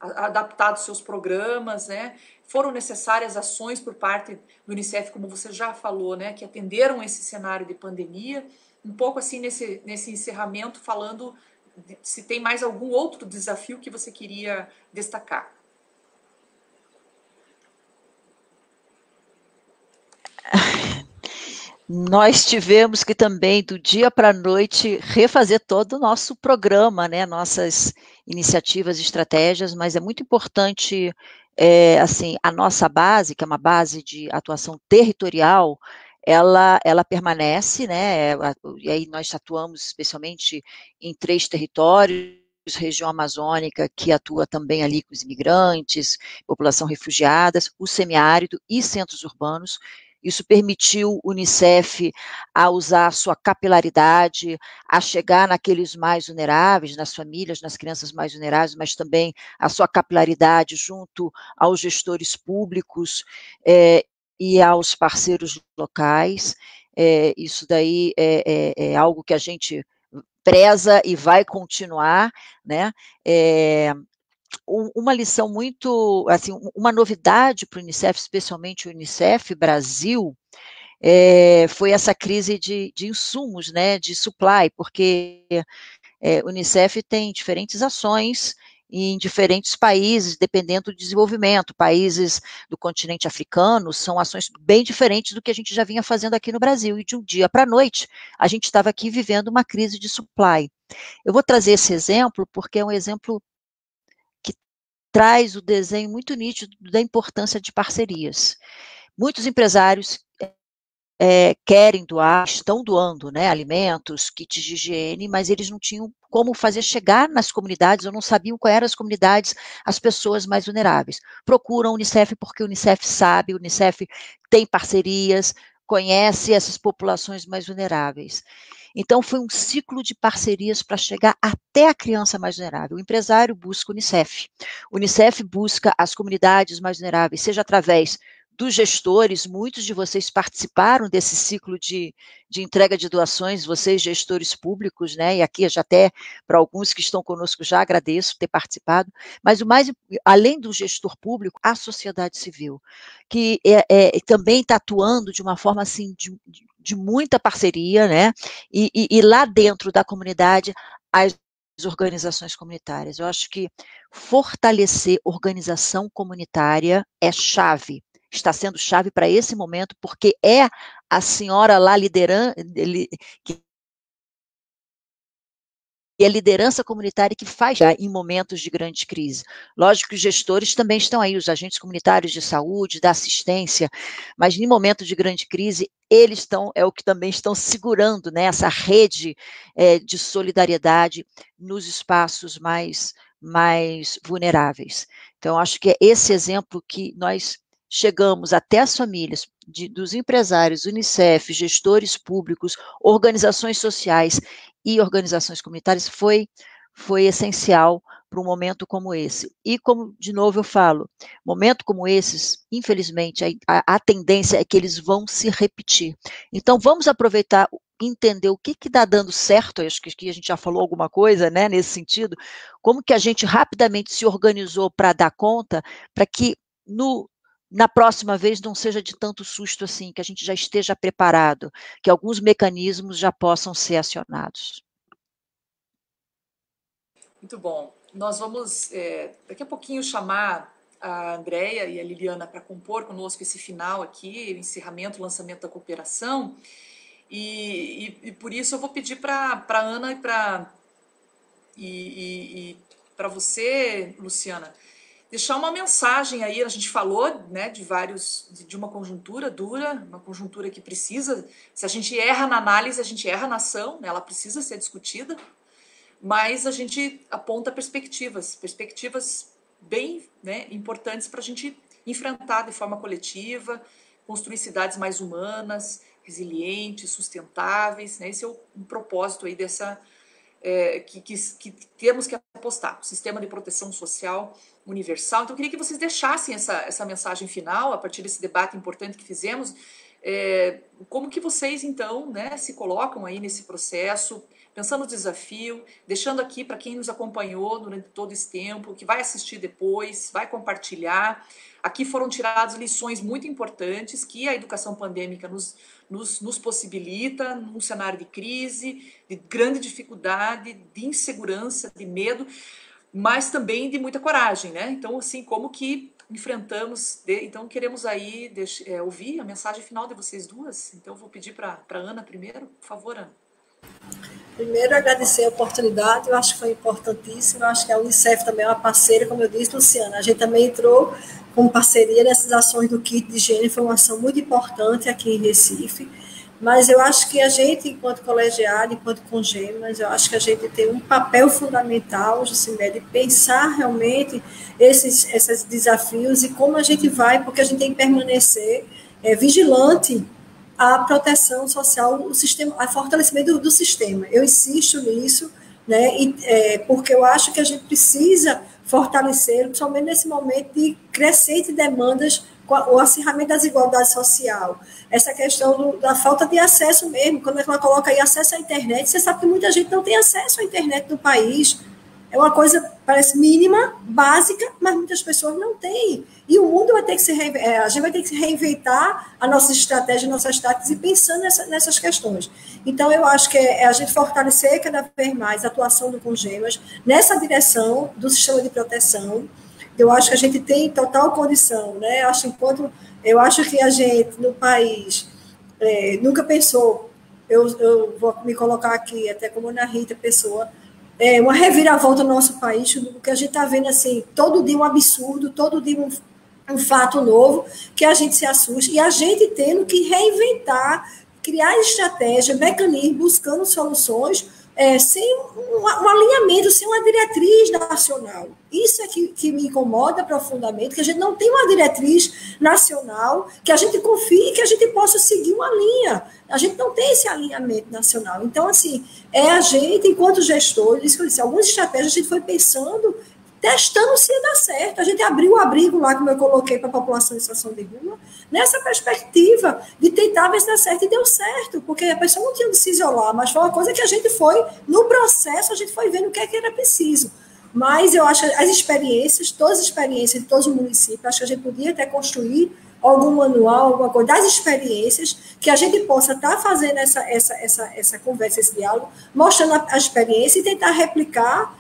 adaptado seus programas, né? Foram necessárias ações por parte do Unicef, como você já falou, né, que atenderam esse cenário de pandemia. Um pouco assim nesse encerramento, falando se tem mais algum outro desafio que você queria destacar. Nós tivemos que também, do dia para a noite, refazer todo o nosso programa, né, nossas iniciativas e estratégias, mas é muito importante, assim, a nossa base, que é uma base de atuação territorial, ela permanece, né, e aí nós atuamos especialmente em 3 territórios, região amazônica, que atua também ali com os imigrantes, população refugiadas, o semiárido e centros urbanos. Isso permitiu o Unicef a usar a sua capilaridade, a chegar naqueles mais vulneráveis, nas famílias, nas crianças mais vulneráveis, mas também a sua capilaridade junto aos gestores públicos e aos parceiros locais. Isso daí é algo que a gente preza e vai continuar, né? Uma lição muito, assim, uma novidade para o Unicef, especialmente o Unicef Brasil, foi essa crise de insumos, né, de supply, porque o Unicef tem diferentes ações em diferentes países, dependendo do desenvolvimento. Países do continente africano são ações bem diferentes do que a gente já vinha fazendo aqui no Brasil, e de um dia para a noite, a gente estava aqui vivendo uma crise de supply. Eu vou trazer esse exemplo porque é um exemplo que traz o desenho muito nítido da importância de parcerias. Muitos empresários querem doar, estão doando, né, alimentos, kits de higiene, mas eles não tinham como fazer chegar nas comunidades, ou não sabiam quais eram as comunidades, as pessoas mais vulneráveis. Procuram a Unicef porque o Unicef sabe, o Unicef tem parcerias, conhece essas populações mais vulneráveis. Então, foi um ciclo de parcerias para chegar até a criança mais vulnerável. O empresário busca o Unicef busca as comunidades mais vulneráveis, seja através dos gestores. Muitos de vocês participaram desse ciclo de entrega de doações, vocês gestores públicos, né, e aqui já até para alguns que estão conosco já agradeço ter participado, mas além do gestor público, a sociedade civil, que também está atuando de uma forma assim, de muita parceria, né, e lá dentro da comunidade, as organizações comunitárias. Eu acho que fortalecer organização comunitária é chave, está sendo chave para esse momento, porque é a senhora lá que é a liderança comunitária que faz em momentos de grande crise. Lógico que os gestores também estão aí, os agentes comunitários de saúde, da assistência, mas em momentos de grande crise, eles o que também estão segurando, né, essa rede de solidariedade nos espaços mais vulneráveis. Então, acho que é esse exemplo que nós chegamos até as famílias, dos empresários, Unicef, gestores públicos, organizações sociais e organizações comunitárias, foi essencial para um momento como esse. E, como, de novo, eu falo, momento como esses, infelizmente, a tendência é que eles vão se repetir. Então, vamos aproveitar, entender o que está dando certo, acho que a gente já falou alguma coisa, né, nesse sentido, como que a gente rapidamente se organizou para dar conta, para que na próxima vez não seja de tanto susto assim, que a gente já esteja preparado, que alguns mecanismos já possam ser acionados. Muito bom. Nós vamos daqui a pouquinho chamar a Andréia e a Liliana para compor conosco esse final aqui, o encerramento, o lançamento da cooperação. E por isso eu vou pedir para a Ana e para você, Luciana, deixar uma mensagem aí. A gente falou, né, de uma conjuntura dura, uma conjuntura que precisa, se a gente erra na análise, a gente erra na ação, né, ela precisa ser discutida, mas a gente aponta perspectivas bem, né, importantes para a gente enfrentar de forma coletiva, construir cidades mais humanas, resilientes, sustentáveis, né? Esse é um propósito aí que temos que apostar, o sistema de proteção social universal. Então, eu queria que vocês deixassem essa mensagem final, a partir desse debate importante que fizemos, como que vocês, então, né, se colocam aí nesse processo, pensando no desafio, deixando aqui para quem nos acompanhou durante todo esse tempo, que vai assistir depois, vai compartilhar. Aqui foram tiradas lições muito importantes que a educação pandêmica nos possibilita, num cenário de crise, de grande dificuldade, de insegurança, de medo, mas também de muita coragem, né? Então, assim, como que enfrentamos... Então, queremos aí ouvir a mensagem final de vocês duas. Então, vou pedir para a Ana primeiro. Por favor, Ana. Primeiro, agradecer a oportunidade, eu acho que foi importantíssimo, eu acho que a Unicef também é uma parceira, como eu disse, Luciana, a gente também entrou com parceria nessas ações do kit de higiene, foi uma ação muito importante aqui em Recife, mas eu acho que a gente, enquanto colegiado, enquanto Congemas, eu acho que a gente tem um papel fundamental, Jucimé, de pensar realmente esses desafios e como a gente vai, porque a gente tem que permanecer vigilante a proteção social, o sistema, a fortalecimento do sistema. Eu insisto nisso, né, porque eu acho que a gente precisa fortalecer, principalmente nesse momento de crescente demandas, o acirramento das desigualdades sociais, essa questão da falta de acesso mesmo, quando ela coloca aí acesso à internet, você sabe que muita gente não tem acesso à internet no país. É uma coisa, parece mínima, básica, mas muitas pessoas não têm. E o mundo vai ter que a gente vai ter que reinventar a nossa estratégia, nossas táticas e pensando nessas questões. Então, eu acho que é a gente fortalecer cada vez mais a atuação do Congemas nessa direção do sistema de proteção. Eu acho que a gente tem total condição, né? Eu acho que a gente, no país, nunca pensou, eu vou me colocar aqui, até como Ana Rita Pessoa, uma reviravolta no nosso país, porque a gente está vendo assim, todo dia um absurdo, todo dia um fato novo, que a gente se assusta, e a gente tendo que reinventar, criar estratégia, mecanismos, buscando soluções, sem um alinhamento, sem uma diretriz nacional. Isso é que me incomoda profundamente, que a gente não tem uma diretriz nacional, que a gente confie, que a gente possa seguir uma linha. A gente não tem esse alinhamento nacional. Então, assim, a gente, enquanto gestores, isso que eu disse, algumas estratégias a gente foi pensando, testando se ia dar certo. A gente abriu o abrigo lá, como eu coloquei para a população em situação de rua, nessa perspectiva de tentar ver se dá certo, e deu certo, porque a pessoa não tinha de se isolar, mas foi uma coisa que a gente foi, no processo, a gente foi vendo o que era preciso. Mas eu acho que as experiências, todas as experiências de todos os municípios, acho que a gente podia até construir algum manual, alguma coisa das experiências, que a gente possa estar fazendo essa conversa, esse diálogo, mostrando a experiência e tentar replicar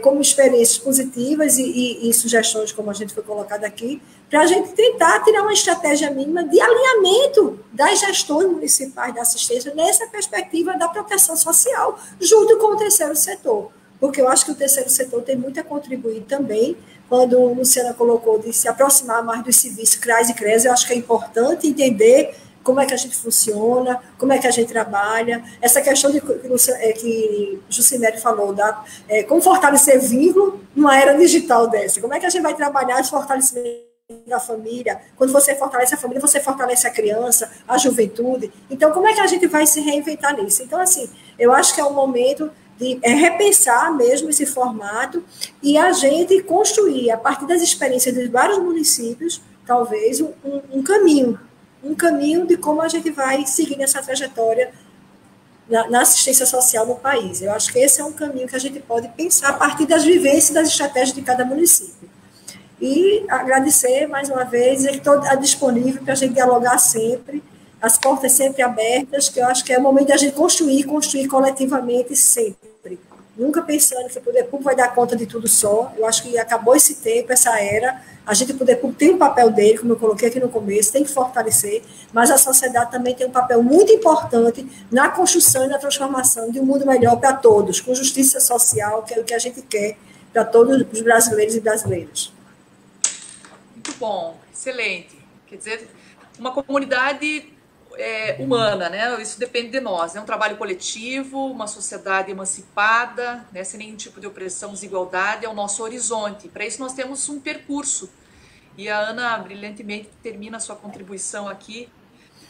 como experiências positivas e sugestões, como a gente foi colocado aqui, para a gente tentar tirar uma estratégia mínima de alinhamento das gestões municipais da assistência nessa perspectiva da proteção social, junto com o terceiro setor. Porque eu acho que o terceiro setor tem muito a contribuir também, quando a Luciana colocou de se aproximar mais dos serviços CRAS e CRES, eu acho que é importante entender como é que a gente funciona, como é que a gente trabalha, essa questão que Jucimere falou, como fortalecer vínculo numa era digital dessa, como é que a gente vai trabalhar esse fortalecimento da família, quando você fortalece a família, você fortalece a criança, a juventude, então como é que a gente vai se reinventar nisso? Então, assim, eu acho que é um momento de repensar mesmo esse formato e a gente construir, a partir das experiências de vários municípios, talvez um caminho de como a gente vai seguir essa trajetória na assistência social no país. Eu acho que esse é um caminho que a gente pode pensar a partir das vivências e das estratégias de cada município. E agradecer mais uma vez, dizer que estou disponível para a gente dialogar sempre, as portas sempre abertas, que eu acho que é o momento da gente construir coletivamente sempre. Nunca pensando que o poder público vai dar conta de tudo só. Eu acho que acabou esse tempo, essa era. A gente, o poder público, tem um papel dele, como eu coloquei aqui no começo, tem que fortalecer, mas a sociedade também tem um papel muito importante na construção e na transformação de um mundo melhor para todos, com justiça social, que é o que a gente quer para todos os brasileiros e brasileiras. Muito bom, excelente. Quer dizer, uma comunidade humana, né? Isso depende de nós. É um trabalho coletivo, uma sociedade emancipada, né? Sem nenhum tipo de opressão, desigualdade, é o nosso horizonte. Para isso nós temos um percurso. E a Ana brilhantemente termina a sua contribuição aqui,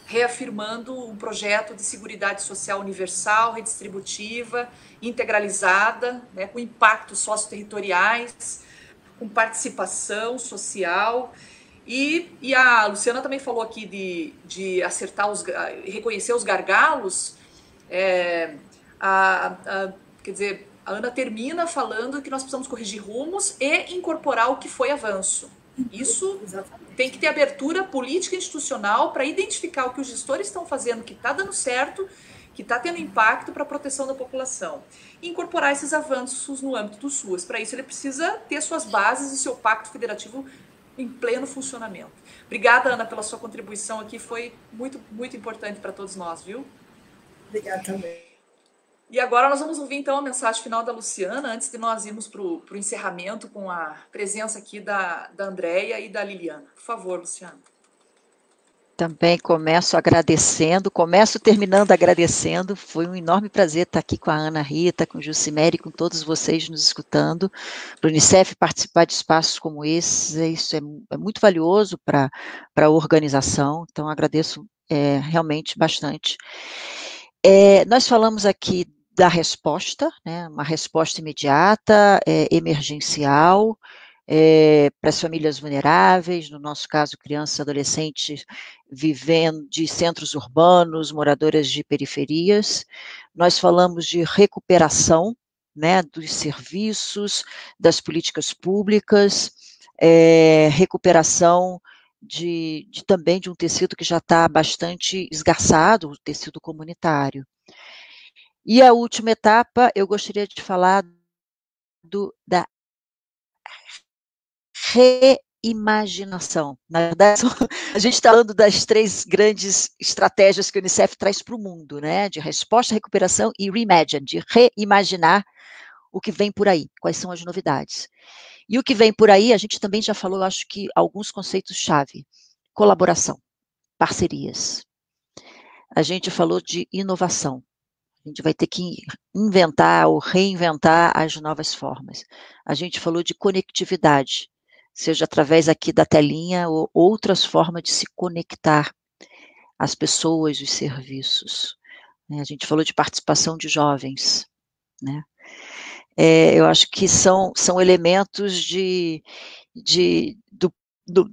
reafirmando um projeto de seguridade social universal, redistributiva, integralizada, né? Com impactos socioterritoriais, com participação social. E a Luciana também falou aqui de acertar reconhecer os gargalos. Quer dizer, a Ana termina falando que nós precisamos corrigir rumos e incorporar o que foi avanço. Isso tem que ter abertura política e institucional para identificar o que os gestores estão fazendo que está dando certo, que está tendo impacto para a proteção da população. E incorporar esses avanços no âmbito do SUAS. Para isso ele precisa ter suas bases e seu pacto federativo em pleno funcionamento. Obrigada, Ana, pela sua contribuição aqui, foi muito, muito importante para todos nós, viu? Obrigada também. E agora nós vamos ouvir, então, a mensagem final da Luciana, antes de nós irmos para o encerramento com a presença aqui da Andréia e da Liliana. Por favor, Luciana. Também começo terminando agradecendo. Foi um enorme prazer estar aqui com a Ana Rita, com o Jucimere, com todos vocês nos escutando. Para o Unicef participar de espaços como esses, isso é muito valioso para a organização, então agradeço realmente bastante. Nós falamos aqui da resposta, né, uma resposta imediata, emergencial, para as famílias vulneráveis, no nosso caso, crianças e adolescentes vivendo de centros urbanos, moradoras de periferias. Nós falamos de recuperação, né, dos serviços, das políticas públicas, recuperação também de um tecido que já está bastante esgarçado, o tecido comunitário. E a última etapa, eu gostaria de falar da reimaginação. Na verdade, a gente está falando das 3 grandes estratégias que o Unicef traz para o mundo, né? De resposta, recuperação e reimagine, de reimaginar o que vem por aí, quais são as novidades. E o que vem por aí, a gente também já falou, eu acho que alguns conceitos-chave. Colaboração, parcerias. A gente falou de inovação. A gente vai ter que inventar ou reinventar as novas formas. A gente falou de conectividade, seja através aqui da telinha ou outras formas de se conectar as pessoas, os serviços. A gente falou de participação de jovens, né? Eu acho que são elementos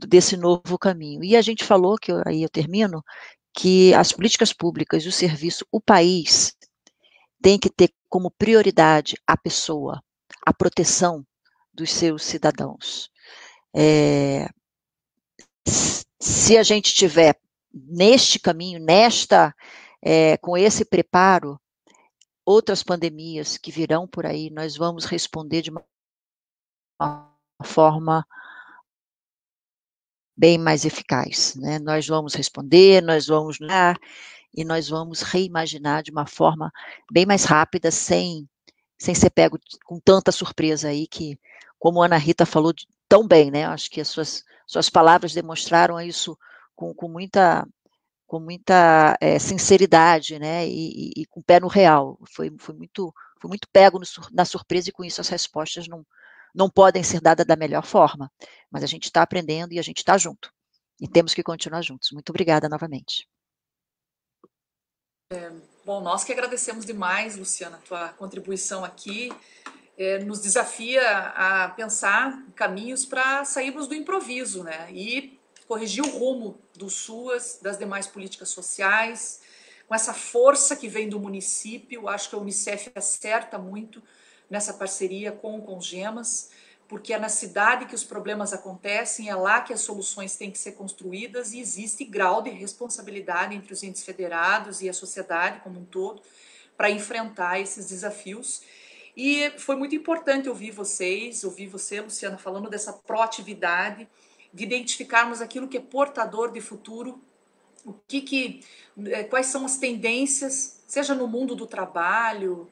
desse novo caminho. E a gente falou, aí eu termino, que as políticas públicas, o serviço, o país tem que ter como prioridade a pessoa, a proteção dos seus cidadãos. Se a gente estiver neste caminho, com esse preparo, outras pandemias que virão por aí, nós vamos responder de uma forma bem mais eficaz, né? Nós vamos responder, nós vamos e nós vamos reimaginar de uma forma bem mais rápida, sem ser pego com tanta surpresa aí, que, como a Ana Rita falou tão bem, né? Acho que as suas palavras demonstraram isso com muita sinceridade, né? E com o pé no real. Foi muito pego na surpresa, e com isso as respostas não podem ser dadas da melhor forma, mas a gente está aprendendo e a gente está junto. E temos que continuar juntos. Muito obrigada novamente. Bom, nós que agradecemos demais, Luciana, a tua contribuição aqui. Nos desafia a pensar caminhos para sairmos do improviso, né? E corrigir o rumo dos SUAS, das demais políticas sociais, com essa força que vem do município. Acho que a Unicef acerta muito nessa parceria com o Congemas, porque é na cidade que os problemas acontecem, é lá que as soluções têm que ser construídas e existe grau de responsabilidade entre os entes federados e a sociedade como um todo para enfrentar esses desafios. E foi muito importante ouvir você, Luciana, falando dessa proatividade, de identificarmos aquilo que é portador de futuro, quais são as tendências, seja no mundo do trabalho,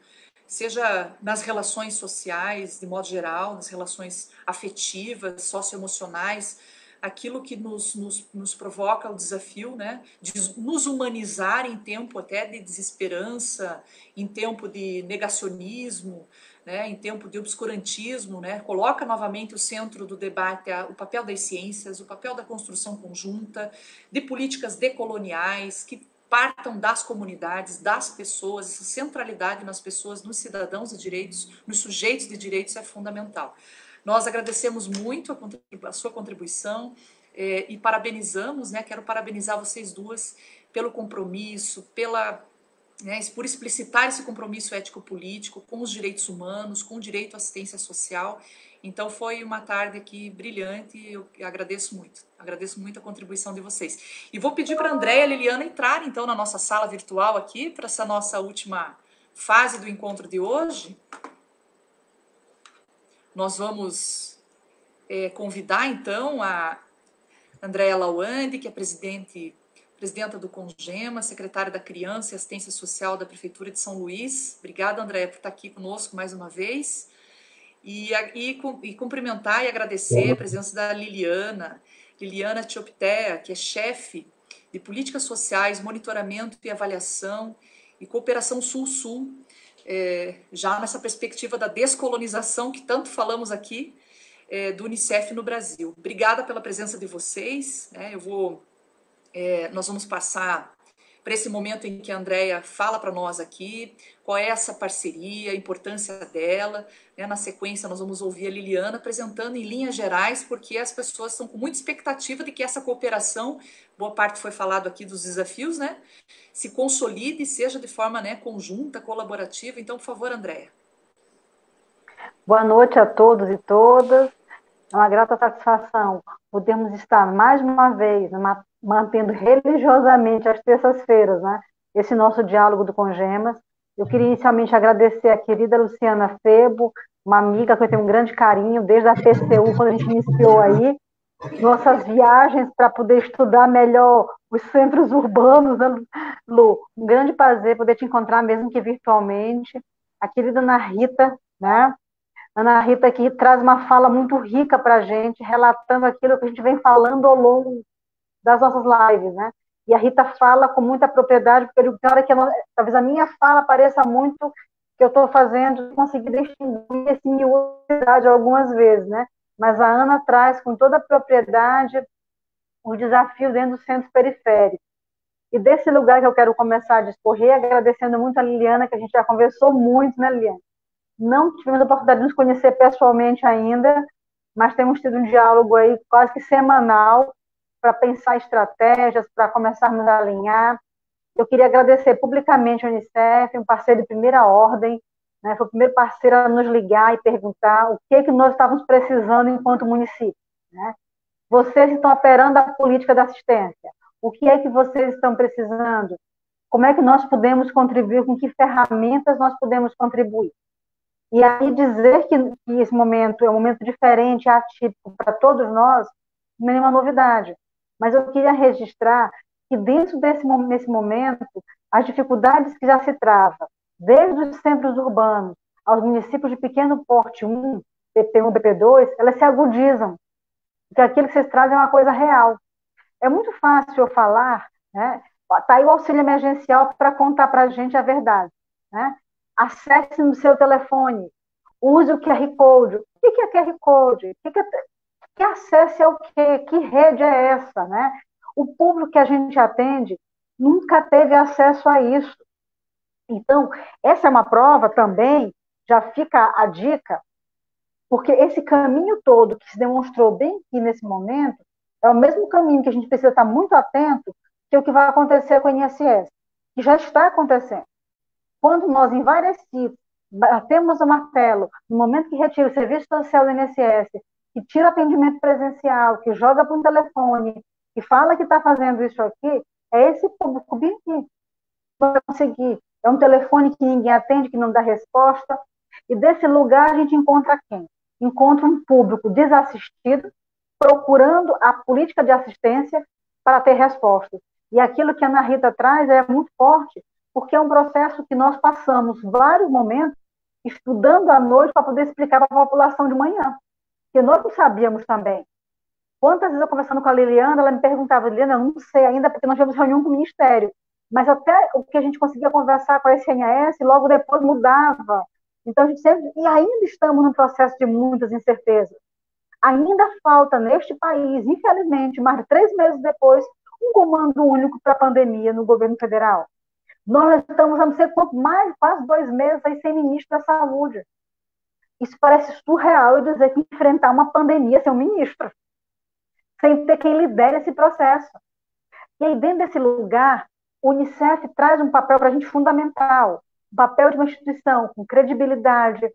seja nas relações sociais, de modo geral, nas relações afetivas, socioemocionais, aquilo que nos provoca o desafio, né, de nos humanizar em tempo até de desesperança, em tempo de negacionismo, né, em tempo de obscurantismo, né, coloca novamente o centro do debate o papel das ciências, o papel da construção conjunta, de políticas decoloniais que partam das comunidades, das pessoas. Essa centralidade nas pessoas, nos cidadãos de direitos, nos sujeitos de direitos é fundamental. Nós agradecemos muito a sua contribuição e parabenizamos, né? Quero parabenizar vocês duas pelo compromisso, por explicitar esse compromisso ético-político com os direitos humanos, com o direito à assistência social. Então foi uma tarde aqui brilhante e eu agradeço muito a contribuição de vocês. E vou pedir para a Andréia e a Liliana entrar então na nossa sala virtual aqui, para essa nossa última fase do encontro de hoje. Nós vamos convidar então a Andréia Lawande, que é presidenta do Congema, secretária da Criança e Assistência Social da Prefeitura de São Luís. Obrigada, Andréia, por estar aqui conosco mais uma vez. E cumprimentar e agradecer a presença da Liliana Tioptea, que é chefe de Políticas Sociais, Monitoramento e Avaliação e Cooperação Sul-Sul, já nessa perspectiva da descolonização que tanto falamos aqui, do Unicef no Brasil. Obrigada pela presença de vocês, né? Nós vamos passar para esse momento em que a Andréia fala para nós aqui qual é essa parceria, a importância dela, né? Na sequência nós vamos ouvir a Liliana apresentando em linhas gerais, porque as pessoas estão com muita expectativa de que essa cooperação, boa parte foi falado aqui dos desafios, né, se consolide e seja de forma, né, conjunta, colaborativa. Então, por favor, Andréia. Boa noite a todos e todas. É uma grata satisfação podermos estar mais uma vez mantendo religiosamente às terças-feiras, né, esse nosso diálogo do Congemas. Eu queria inicialmente agradecer a querida Luciana Febo, uma amiga que eu tenho um grande carinho desde a TCU, quando a gente iniciou aí, nossas viagens para poder estudar melhor os centros urbanos, né, Lu? Um grande prazer poder te encontrar, mesmo que virtualmente. A querida Ana Rita, né? Ana Rita que traz uma fala muito rica para a gente, relatando aquilo que a gente vem falando ao longo das nossas lives, né? E a Rita fala com muita propriedade, porque eu digo que talvez a minha fala pareça muito que eu estou fazendo, conseguir distinguir esse miúdade algumas vezes, né? Mas a Ana traz com toda a propriedade os desafios dentro dos centros periféricos. E desse lugar que eu quero começar a discorrer, agradecendo muito a Liliana, que a gente já conversou muito, né, Liliana? Não tivemos a oportunidade de nos conhecer pessoalmente ainda, mas temos tido um diálogo aí quase que semanal para pensar estratégias, para começarmos a alinhar. Eu queria agradecer publicamente a Unicef, um parceiro de primeira ordem, né, foi o primeiro parceiro a nos ligar e perguntar o que nós estávamos precisando enquanto município, né? Vocês estão operando a política da assistência. O que é que vocês estão precisando? Como é que nós podemos contribuir? Com que ferramentas nós podemos contribuir? E aí dizer que esse momento é um momento diferente, atípico para todos nós, não é nenhuma novidade. Mas eu queria registrar que dentro nesse momento, as dificuldades que já se travam, desde os centros urbanos aos municípios de pequeno porte 1, BP1, BP2, elas se agudizam. Porque aquilo que vocês trazem é uma coisa real. É muito fácil eu falar, né? Está aí o auxílio emergencial para contar para a gente a verdade, né? Acesse no seu telefone, use o QR Code. O que é QR Code? Que acesso é o quê? Que rede é essa, né? O público que a gente atende nunca teve acesso a isso. Então, essa é uma prova também, já fica a dica, porque esse caminho todo que se demonstrou bem aqui nesse momento, é o mesmo caminho que a gente precisa estar muito atento, que é o que vai acontecer com o INSS, que já está acontecendo. Quando nós, em várias CITs, batemos o martelo, no momento que retira o serviço social do INSS, que tira atendimento presencial, que joga para um telefone, que fala que está fazendo isso aqui, é esse público bem aqui. Vai conseguir. É um telefone que ninguém atende, que não dá resposta. E desse lugar a gente encontra quem? Encontra um público desassistido, procurando a política de assistência para ter respostas. E aquilo que a Ana Rita traz é muito forte, porque é um processo que nós passamos vários momentos estudando à noite para poder explicar para a população de manhã, que nós não sabíamos também. Quantas vezes eu conversando com a Liliana, ela me perguntava, Liliana, eu não sei ainda, porque nós tivemos reunião com o Ministério, mas até o que a gente conseguia conversar com a SNS, logo depois mudava. Então, a gente sempre, e ainda estamos num processo de muitas incertezas. Ainda falta neste país, infelizmente, mais de 3 meses depois, um comando único para a pandemia no governo federal. Nós estamos, a não ser quanto mais, quase 2 meses aí sem ministro da saúde. Isso parece surreal eu dizer que enfrentar uma pandemia sem um ministro, sem ter quem lidere esse processo. E aí, dentro desse lugar, o Unicef traz um papel para a gente fundamental, um papel de uma instituição com credibilidade,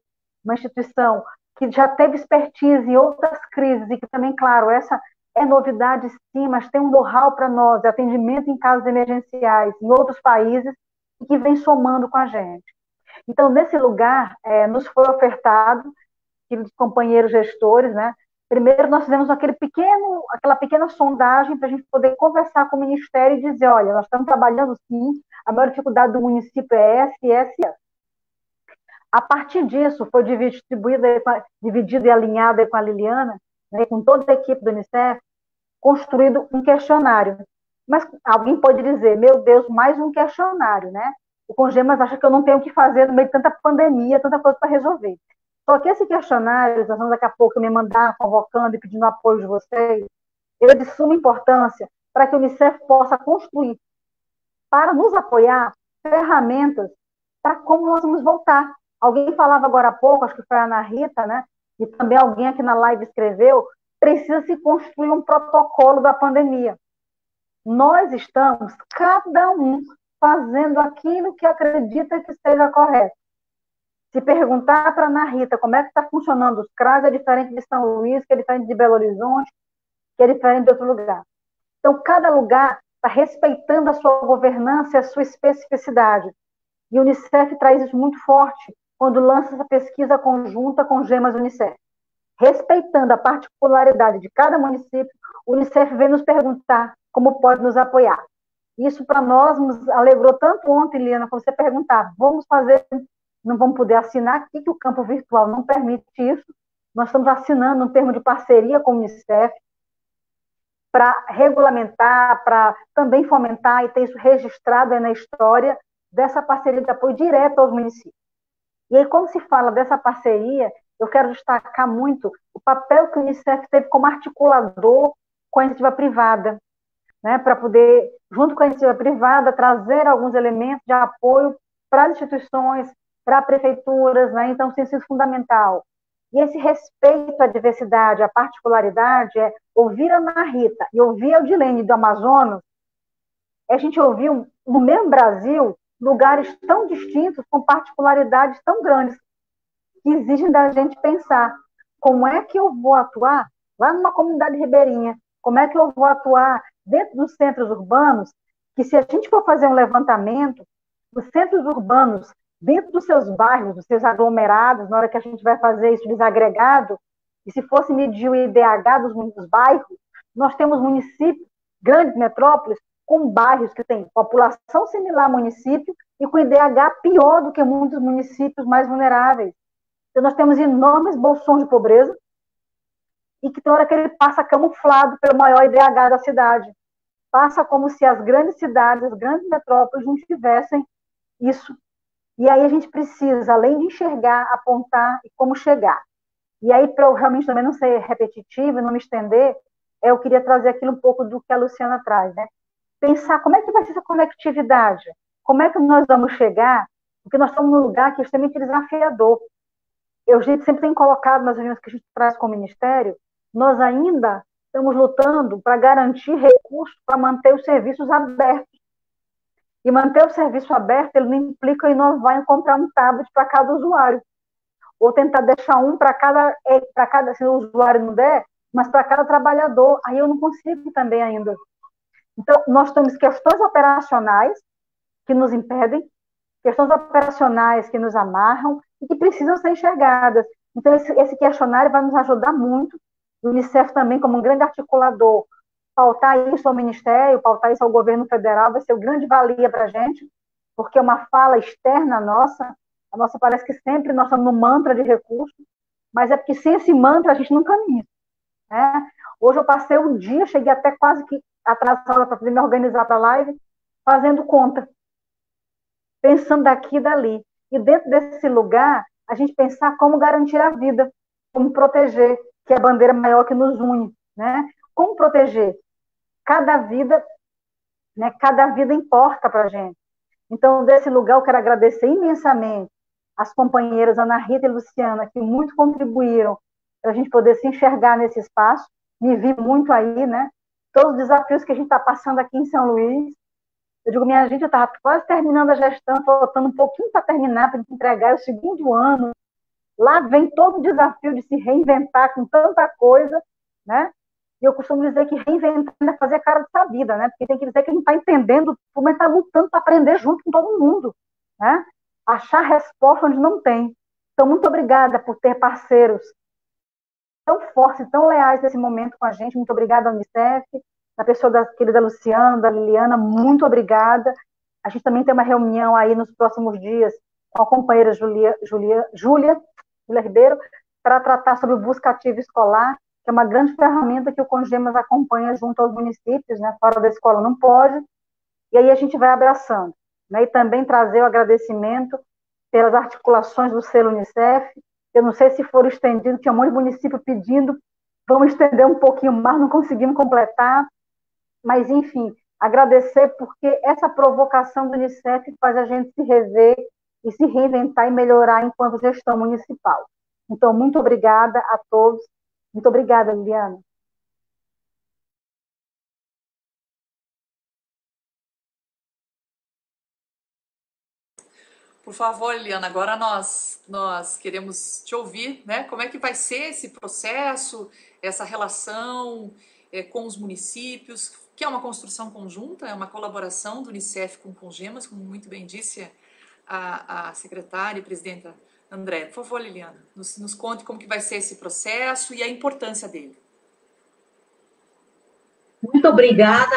uma instituição que já teve expertise em outras crises, e que também, claro, essa é novidade sim, mas tem um know-how para nós, de atendimento em casos emergenciais em outros países, e que vem somando com a gente. Então, nesse lugar, nos foi ofertado, os companheiros gestores, né? Primeiro, nós fizemos aquela pequena sondagem para a gente poder conversar com o Ministério e dizer, olha, nós estamos trabalhando sim, a maior dificuldade do município é essa e essa e essa. A partir disso, foi dividido e alinhado com a Liliana, né, com toda a equipe do Unicef, construído um questionário. Mas alguém pode dizer, meu Deus, mais um questionário, né? O Congemas acha que eu não tenho o que fazer no meio de tanta pandemia, tanta coisa para resolver. Só que esse questionário, nós vamos daqui a pouco me mandar convocando e pedindo apoio de vocês, ele é de suma importância para que o Unicef possa construir, para nos apoiar, ferramentas para como nós vamos voltar. Alguém falava agora há pouco, acho que foi a Ana Rita, né? E também alguém aqui na live escreveu, precisa se construir um protocolo da pandemia. Nós estamos, cada um, fazendo aquilo que acredita que seja correto. Se perguntar para a Ana Rita como é que está funcionando os CRAS, é diferente de São Luís, que é diferente de Belo Horizonte, que é diferente de outro lugar. Então, cada lugar está respeitando a sua governança e a sua especificidade. E o Unicef traz isso muito forte quando lança essa pesquisa conjunta com GEMAS Unicef. Respeitando a particularidade de cada município, o Unicef vem nos perguntar como pode nos apoiar. Isso, para nós, nos alegrou tanto ontem, Liana, quando você perguntar, vamos fazer, não vamos poder assinar aqui, que o campo virtual não permite isso. Nós estamos assinando um termo de parceria com o Unicef para regulamentar, para também fomentar e ter isso registrado aí na história dessa parceria de apoio direto aos municípios. E aí, quando se fala dessa parceria, eu quero destacar muito o papel que o Unicef teve como articulador com a iniciativa privada, né, para poder, junto com a iniciativa privada, trazer alguns elementos de apoio para as instituições, para prefeituras, né, então tem sido fundamental. E esse respeito à diversidade, à particularidade, é ouvir a Ana Rita e ouvir a Odilene do Amazonas, a gente ouviu, no mesmo Brasil, lugares tão distintos, com particularidades tão grandes, que exigem da gente pensar como é que eu vou atuar lá numa comunidade ribeirinha, como é que eu vou atuar dentro dos centros urbanos, que se a gente for fazer um levantamento, os centros urbanos, dentro dos seus bairros, dos seus aglomerados, na hora que a gente vai fazer isso desagregado, e se fosse medir o IDH dos bairros, nós temos municípios, grandes metrópoles, com bairros que têm população similar ao município e com IDH pior do que muitos municípios mais vulneráveis. Então, nós temos enormes bolsões de pobreza e que tem hora que ele passa camuflado pelo maior IDH da cidade. Passa como se as grandes cidades, as grandes metrópoles não tivessem isso. E aí a gente precisa, além de enxergar, apontar e como chegar. E aí, para eu realmente também não ser repetitiva e não me estender, eu queria trazer aquilo um pouco do que a Luciana traz, né? Pensar como é que vai ser essa conectividade, como é que nós vamos chegar porque nós estamos num lugar que é extremamente desafiador. A gente sempre tem colocado nas reuniões que a gente traz com o Ministério, nós ainda estamos lutando para garantir recursos para manter os serviços abertos. E manter o serviço aberto, ele não implica inovar em comprar um tablet para cada usuário, ou tentar deixar um para cada, se o usuário não der, mas para cada trabalhador. Aí eu não consigo também ainda. Então, nós temos questões operacionais que nos impedem, questões operacionais que nos amarram e que precisam ser enxergadas. Então, esse questionário vai nos ajudar muito. O Unicef também, como um grande articulador, pautar isso ao Ministério, pautar isso ao governo federal, vai ser uma grande valia para a gente, porque é uma fala externa nossa. A nossa parece que sempre nós estamos no mantra de recursos, mas é porque sem esse mantra a gente não caminha. Né? Hoje eu passei um dia, cheguei até quase que atrasada para poder me organizar para a live, fazendo conta, pensando daqui e dali. E dentro desse lugar, a gente pensar como garantir a vida, como proteger, que é a bandeira maior que nos une. Né? Como proteger? Cada vida, né, cada vida importa para a gente. Então, desse lugar, eu quero agradecer imensamente as companheiras Ana Rita e Luciana, que muito contribuíram para a gente poder se enxergar nesse espaço. Me vi muito aí, né? Todos os desafios que a gente está passando aqui em São Luís. Eu digo, minha gente, eu estava quase terminando a gestão, faltando um pouquinho para terminar, para entregar o segundo ano. Lá vem todo o desafio de se reinventar com tanta coisa, né? E eu costumo dizer que reinventar é fazer a cara dessa vida, né? Porque tem que dizer que a gente está entendendo, como a gente está lutando para aprender junto com todo mundo, né? Achar resposta onde não tem. Então, muito obrigada por ter parceiros tão fortes, tão leais nesse momento com a gente. Muito obrigada ao Unicef, na pessoa da querida Luciana, da Liliana, muito obrigada. A gente também tem uma reunião aí nos próximos dias com a companheira Júlia Ribeiro, para tratar sobre o busca ativa escolar, que é uma grande ferramenta que o Congemas acompanha junto aos municípios, né? Fora da escola não pode, e aí a gente vai abraçando. Né? E também trazer o agradecimento pelas articulações do selo Unicef. Eu não sei se for estendido, tinha um monte de município pedindo, vamos estender um pouquinho mais, não conseguimos completar, mas enfim, agradecer porque essa provocação do Unicef faz a gente se rever e se reinventar e melhorar enquanto gestão municipal. Então, muito obrigada a todos. Muito obrigada, Liliana. Por favor, Liliana, agora nós queremos te ouvir, né? Como é que vai ser esse processo, essa relação com os municípios, que é uma construção conjunta, é uma colaboração do Unicef com o Congemas, como muito bem disse a secretária e presidenta André. Por favor, Liliana, nos conte como que vai ser esse processo e a importância dele. Muito obrigada,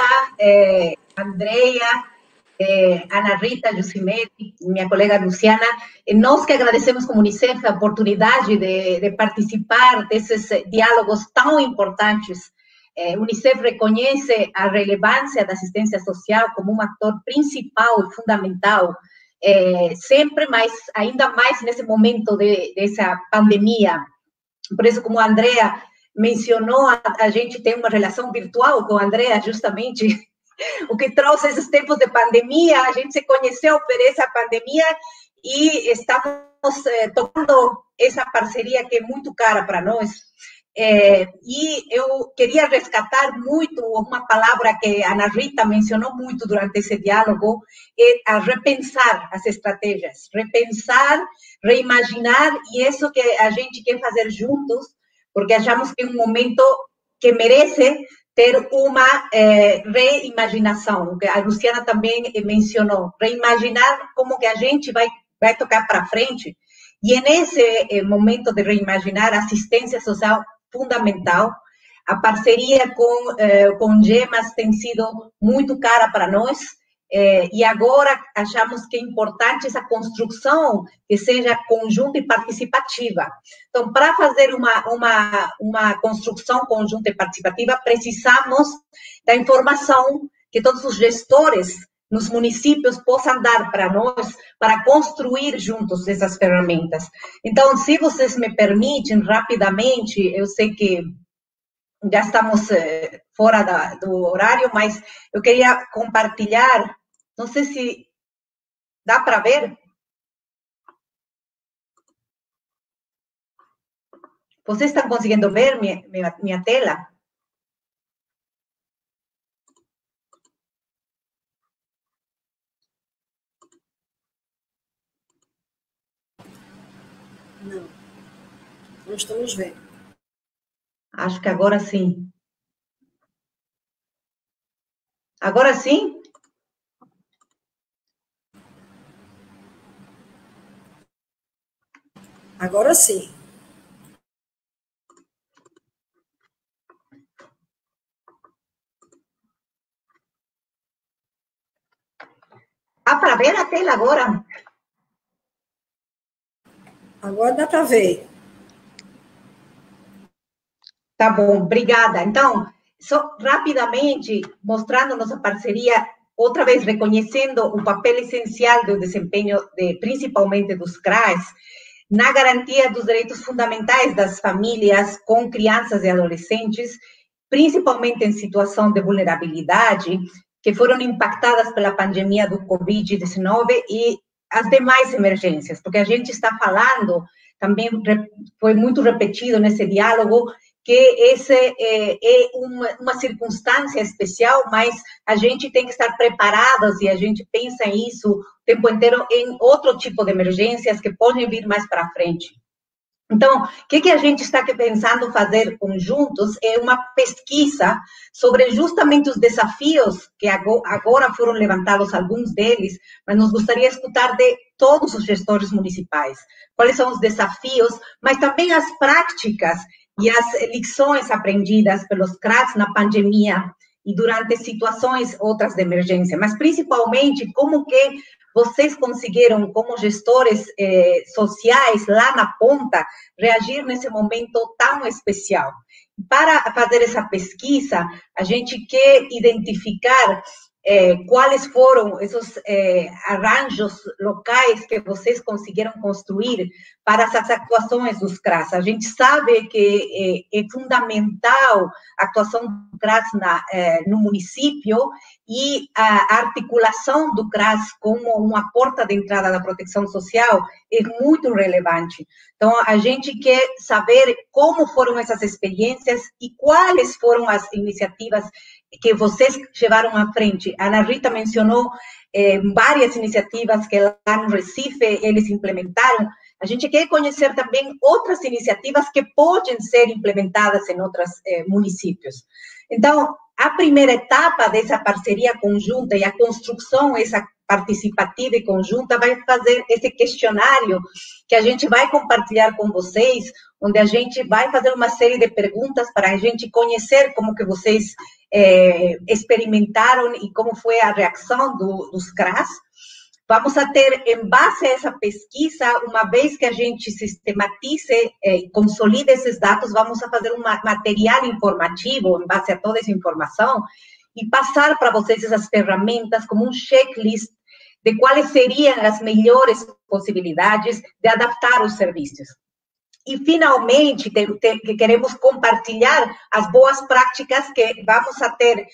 Andrea, Ana Rita, Lucimete, minha colega Luciana. Nós que agradecemos como Unicef a oportunidade de participar desses diálogos tão importantes. Unicef reconhece a relevância da assistência social como um ator principal e fundamental, sempre mais, ainda mais nesse momento dessa pandemia. Por isso, como a Andrea mencionou, a gente tem uma relação virtual com a Andrea, justamente o que trouxe esses tempos de pandemia. A gente se conheceu por essa pandemia e estamos tocando essa parceria que é muito cara para nós. E eu queria resgatar muito uma palavra que a Ana Rita mencionou muito durante esse diálogo, é a repensar as estratégias, repensar, reimaginar, e isso que a gente quer fazer juntos, porque achamos que é um momento que merece ter uma reimaginação, que a Luciana também mencionou, reimaginar como que a gente vai tocar para frente. E nesse momento de reimaginar, a assistência social fundamental. A parceria com Gemas tem sido muito cara para nós, e agora achamos que é importante essa construção que seja conjunta e participativa. Então, para fazer uma construção conjunta e participativa, precisamos da informação que todos os gestores nos municípios possam dar para nós, para construir juntos essas ferramentas. Então, se vocês me permitem, rapidamente, eu sei que já estamos fora do horário, mas eu queria compartilhar, não sei se dá para ver? Vocês estão conseguindo ver minha tela? Não, não estamos vendo. Acho que agora sim. Agora sim? Agora sim. Dá para ver a tela agora? Agora dá para ver. Tá bom, obrigada. Então, só rapidamente, mostrando nossa parceria, outra vez reconhecendo o papel essencial do desempenho, principalmente dos CRAs, na garantia dos direitos fundamentais das famílias com crianças e adolescentes, principalmente em situação de vulnerabilidade, que foram impactadas pela pandemia do Covid-19 e as demais emergências, porque a gente está falando, também foi muito repetido nesse diálogo, que esse é uma circunstância especial, mas a gente tem que estar preparados e a gente pensa isso o tempo inteiro em outro tipo de emergências que podem vir mais para frente. Então, o que a gente está pensando fazer conjuntos é uma pesquisa sobre justamente os desafios que agora foram levantados, alguns deles, mas nos gostaria de escutar de todos os gestores municipais. Quais são os desafios, mas também as práticas e as lições aprendidas pelos CRAs na pandemia e durante situações outras de emergência, mas principalmente como que vocês conseguiram, como gestores sociais lá na ponta, reagir nesse momento tão especial. Para fazer essa pesquisa, a gente quer identificar quais foram esses arranjos locais que vocês conseguiram construir para essas atuações dos CRAs. A gente sabe que é fundamental a atuação do CRAs no município e a articulação do CRAs como uma porta de entrada da proteção social é muito relevante. Então, a gente quer saber como foram essas experiências e quais foram as iniciativas que vocês levaram à frente. A Ana Rita mencionou várias iniciativas que lá no Recife eles implementaram. A gente quer conhecer também outras iniciativas que podem ser implementadas em outros municípios. Então, a primeira etapa dessa parceria conjunta e a construção, essa participativa e conjunta, vai fazer esse questionário que a gente vai compartilhar com vocês, onde a gente vai fazer uma série de perguntas para a gente conhecer como que vocês experimentaram e como foi a reação dos CRAs. Vamos a ter, em base a essa pesquisa, uma vez que a gente sistematize e consolide esses dados, vamos a fazer um material informativo, em base a toda essa informação, e passar para vocês essas ferramentas como um checklist de quais seriam as melhores possibilidades de adaptar os serviços. E, finalmente, queremos compartilhar as boas práticas que vamos a ter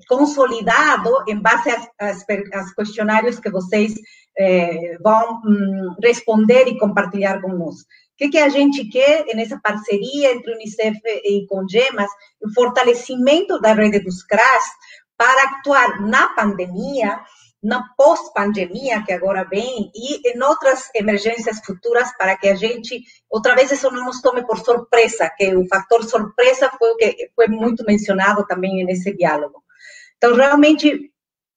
consolidado em base aos questionários que vocês vão responder e compartilhar conosco. O que a gente quer nessa parceria entre o Unicef e Congemas? O fortalecimento da rede dos CRAs para actuar na pandemia, na pós-pandemia que agora vem e em outras emergências futuras para que a gente, outra vez, isso não nos tome por surpresa, que o fator surpresa foi o que foi muito mencionado também nesse diálogo. Então, realmente,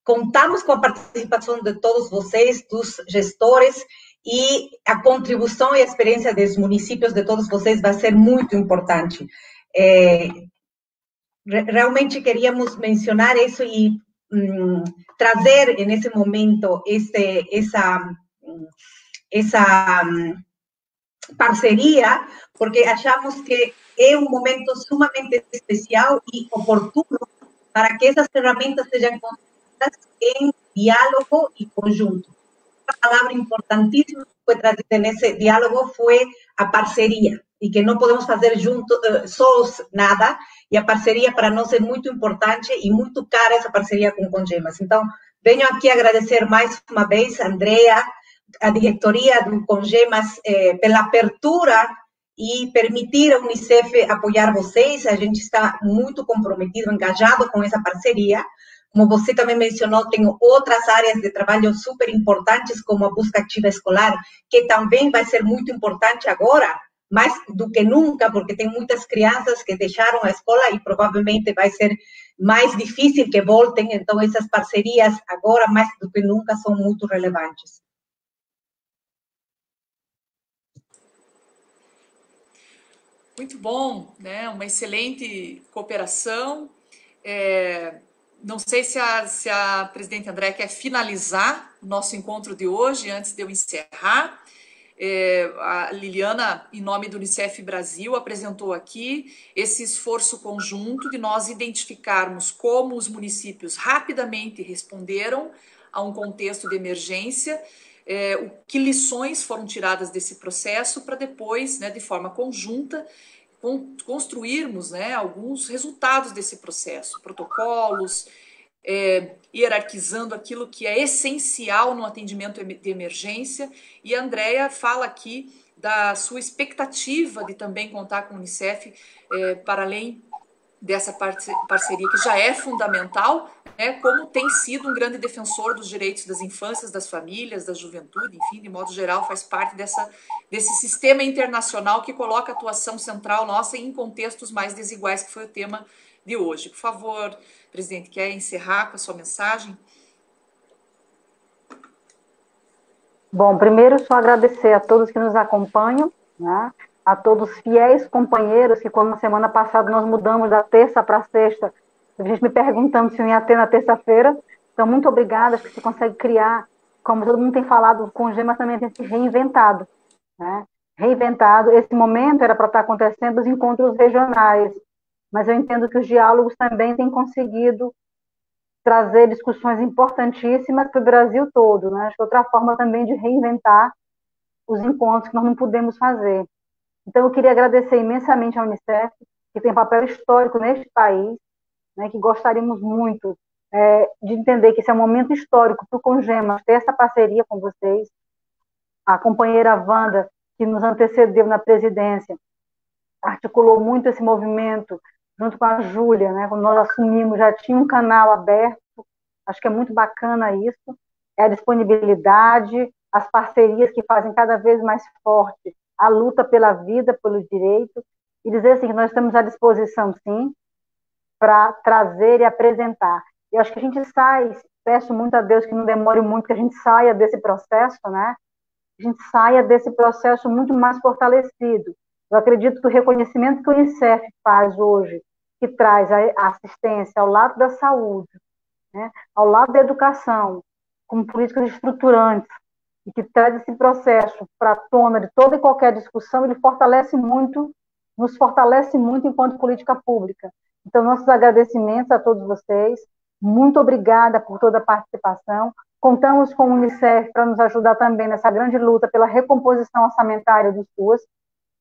contamos com a participação de todos vocês, dos gestores, e a contribuição e a experiência dos municípios de todos vocês vai ser muito importante. Realmente queríamos mencionar isso e trazer nesse momento essa parceria, porque achamos que é um momento sumamente especial e oportuno para que essas ferramentas sejam construídas em diálogo e conjunto. Uma palavra importantíssima que foi trazida nesse diálogo foi a parceria, e que não podemos fazer sós nada, e a parceria para nós é muito importante e muito cara essa parceria com Congemas. Então, venho aqui agradecer mais uma vez a Andrea, a diretoria do Congemas, pela abertura e permitir a Unicef apoiar vocês. A gente está muito comprometido, engajado com essa parceria. Como você também mencionou, tem outras áreas de trabalho super importantes, como a busca ativa escolar, que também vai ser muito importante agora, mais do que nunca, porque tem muitas crianças que deixaram a escola e provavelmente vai ser mais difícil que voltem. Então, essas parcerias agora, mais do que nunca, são muito relevantes. Muito bom, né? Uma excelente cooperação. Não sei se a presidente André quer finalizar o nosso encontro de hoje, antes de eu encerrar. A Liliana, em nome do Unicef Brasil, apresentou aqui esse esforço conjunto de nós identificarmos como os municípios rapidamente responderam a um contexto de emergência, que lições foram tiradas desse processo para depois, né, de forma conjunta, construirmos, né, alguns resultados desse processo, protocolos, hierarquizando aquilo que é essencial no atendimento de emergência. E a Andrea fala aqui da sua expectativa de também contar com o Unicef para além dessa parceria que já é fundamental, né, como tem sido um grande defensor dos direitos das infâncias, das famílias, da juventude, enfim, de modo geral, faz parte desse sistema internacional que coloca a atuação central nossa em contextos mais desiguais, que foi o tema de hoje. Por favor, presidente, quer encerrar com a sua mensagem? Bom, primeiro só agradecer a todos que nos acompanham, né? A todos os fiéis companheiros, que quando na semana passada nós mudamos da terça para sexta, a gente me perguntando se eu ia ter na terça-feira. Então, muito obrigada, acho que você consegue criar, como todo mundo tem falado, com o GEM, mas também tem se reinventado, né? Reinventado. Esse momento era para estar acontecendo os encontros regionais, mas eu entendo que os diálogos também têm conseguido trazer discussões importantíssimas para o Brasil todo, né? Acho que outra forma também de reinventar os encontros que nós não pudemos fazer. Então, eu queria agradecer imensamente à Unicef, que tem um papel histórico neste país, né, que gostaríamos muito de entender que esse é um momento histórico para o Congemas ter essa parceria com vocês. A companheira Wanda, que nos antecedeu na presidência, articulou muito esse movimento, junto com a Júlia, né, quando nós assumimos, já tinha um canal aberto, acho que é muito bacana isso, a disponibilidade, as parcerias que fazem cada vez mais forte a luta pela vida, pelo direito, e dizer assim, que nós estamos à disposição, sim, para trazer e apresentar. Eu acho que a gente sai, peço muito a Deus que não demore muito, que a gente saia desse processo, né? A gente saia desse processo muito mais fortalecido. Eu acredito que o reconhecimento que o Unicef faz hoje, que traz a assistência ao lado da saúde, né, ao lado da educação, como políticas estruturantes, e que traz esse processo para a tona de toda e qualquer discussão, ele fortalece muito, nos fortalece muito enquanto política pública. Então, nossos agradecimentos a todos vocês, muito obrigada por toda a participação, contamos com o Unicef para nos ajudar também nessa grande luta pela recomposição orçamentária dos SUAS,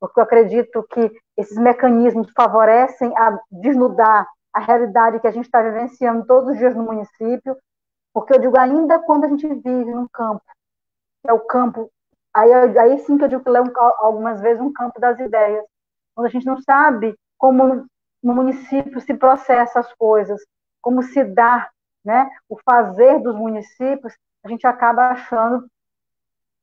porque eu acredito que esses mecanismos favorecem a desnudar a realidade que a gente está vivenciando todos os dias no município, porque eu digo, ainda quando a gente vive num campo, que é o campo, aí sim que eu digo que é algumas vezes um campo das ideias, quando a gente não sabe como no município se processa as coisas, como se dá, né, o fazer dos municípios, a gente acaba achando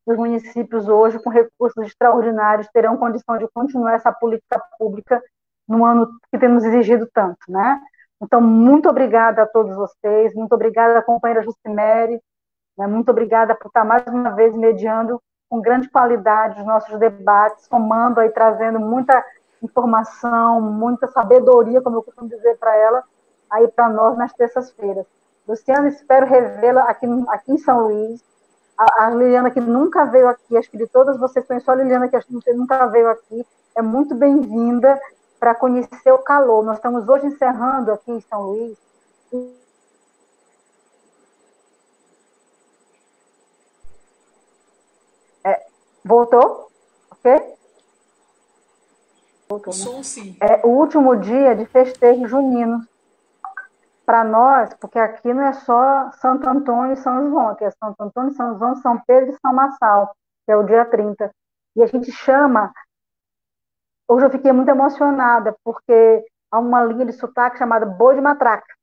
que os municípios hoje, com recursos extraordinários, terão condição de continuar essa política pública no ano que temos exigido tanto, né? Então, muito obrigada a todos vocês, muito obrigada à companheira Justimere, né? Muito obrigada por estar mais uma vez mediando com grande qualidade os nossos debates, somando aí, trazendo muita informação, muita sabedoria, como eu costumo dizer para ela, aí para nós nas terças-feiras. Luciana, espero revê-la aqui em São Luís. A Liliana, que nunca veio aqui, acho que de todas vocês, conheço a Liliana, que acho que nunca veio aqui, é muito bem-vinda para conhecer o calor. Nós estamos hoje encerrando aqui em São Luís. Voltou? Ok? Voltou, né? Som, sim. O último dia de festejo junino. Para nós, porque aqui não é só Santo Antônio e São João, aqui é Santo Antônio, São João, São Pedro e São Marçal, que é o dia 30. E a gente chama hoje eu fiquei muito emocionada, porque há uma linha de sotaque chamada Boi de Matraca,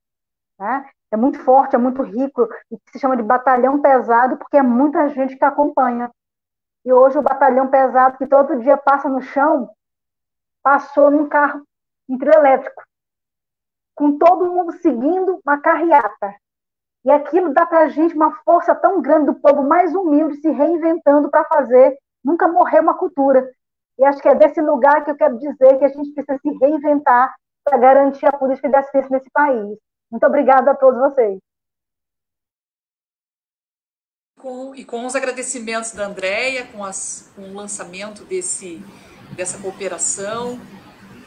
né? É muito forte, é muito rico, e se chama de batalhão pesado, porque é muita gente que acompanha. E hoje o batalhão pesado, que todo dia passa no chão, passou num carro, um trio elétrico, com todo mundo seguindo uma carreata. E aquilo dá para a gente uma força tão grande do povo mais humilde se reinventando para fazer, nunca morrer uma cultura. E acho que é desse lugar que eu quero dizer que a gente precisa se reinventar para garantir a política de assistência nesse país. Muito obrigada a todos vocês. Com os agradecimentos da Andréia, com o lançamento dessa cooperação,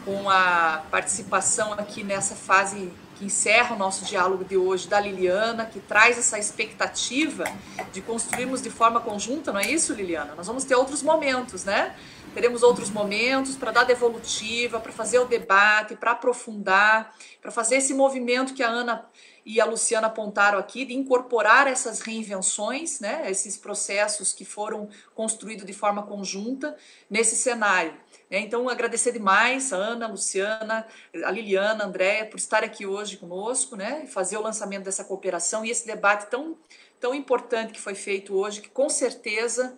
com a participação aqui nessa fase que encerra o nosso diálogo de hoje da Liliana, que traz essa expectativa de construirmos de forma conjunta, não é isso, Liliana? Nós vamos ter outros momentos, né? Teremos outros momentos para dar devolutiva, para fazer o debate, para aprofundar, para fazer esse movimento que a Ana e a Luciana apontaram aqui, de incorporar essas reinvenções, né, esses processos que foram construídos de forma conjunta nesse cenário. Então, agradecer demais a Ana, a Luciana, a Liliana, a Andréia, por estar aqui hoje conosco, né, e fazer o lançamento dessa cooperação e esse debate tão importante que foi feito hoje, que com certeza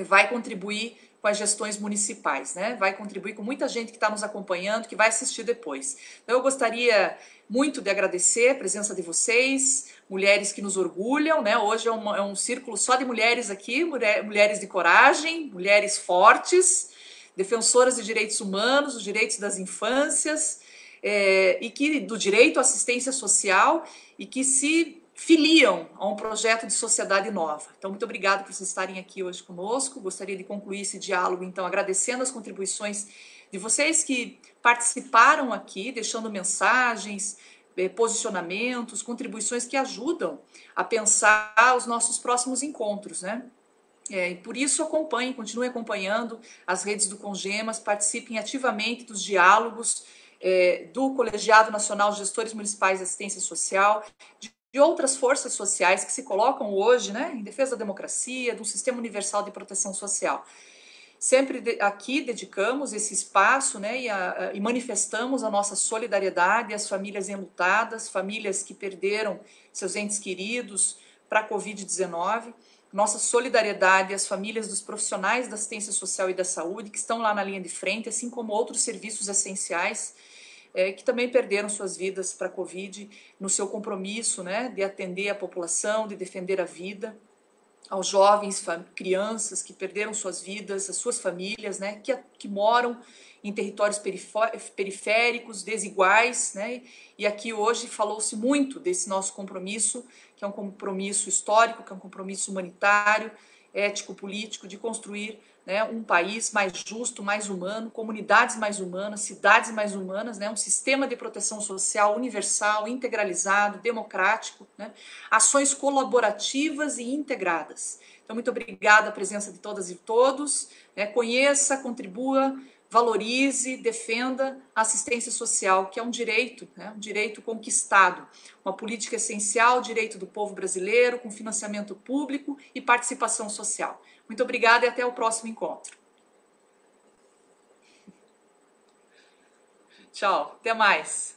vai contribuir com as gestões municipais, né? Vai contribuir com muita gente que está nos acompanhando, que vai assistir depois. Então, eu gostaria muito de agradecer a presença de vocês, mulheres que nos orgulham, né? Hoje é um círculo só de mulheres aqui, mulheres de coragem, mulheres fortes, defensoras de direitos humanos, dos direitos das infâncias, e que do direito à assistência social, e que se filiam a um projeto de sociedade nova. Então, muito obrigada por vocês estarem aqui hoje conosco. Gostaria de concluir esse diálogo, então, agradecendo as contribuições de vocês que participaram aqui, deixando mensagens, posicionamentos, contribuições que ajudam a pensar os nossos próximos encontros, né? E por isso acompanhem, continuem acompanhando as redes do Congemas, participem ativamente dos diálogos do Colegiado Nacional de Gestores Municipais de Assistência Social, de outras forças sociais que se colocam hoje, né, em defesa da democracia, do sistema universal de proteção social. Sempre aqui dedicamos esse espaço, né, e manifestamos a nossa solidariedade às famílias enlutadas, famílias que perderam seus entes queridos para a Covid-19, nossa solidariedade às famílias dos profissionais da assistência social e da saúde que estão lá na linha de frente, assim como outros serviços essenciais que também perderam suas vidas para a Covid, no seu compromisso, né, de atender a população, de defender a vida, aos jovens, crianças que perderam suas vidas, as suas famílias, né, que moram em territórios periféricos, desiguais, né, e aqui hoje falou-se muito desse nosso compromisso, que é um compromisso histórico, que é um compromisso humanitário, ético, político, de construir, né, um país mais justo, mais humano, comunidades mais humanas, cidades mais humanas, né, um sistema de proteção social universal, integralizado, democrático, né, ações colaborativas e integradas. Então, muito obrigada a presença de todas e todos, né, conheça, contribua, valorize, defenda a assistência social, que é um direito, né, um direito conquistado, uma política essencial, direito do povo brasileiro, com financiamento público e participação social. Muito obrigada e até o próximo encontro. Tchau, até mais.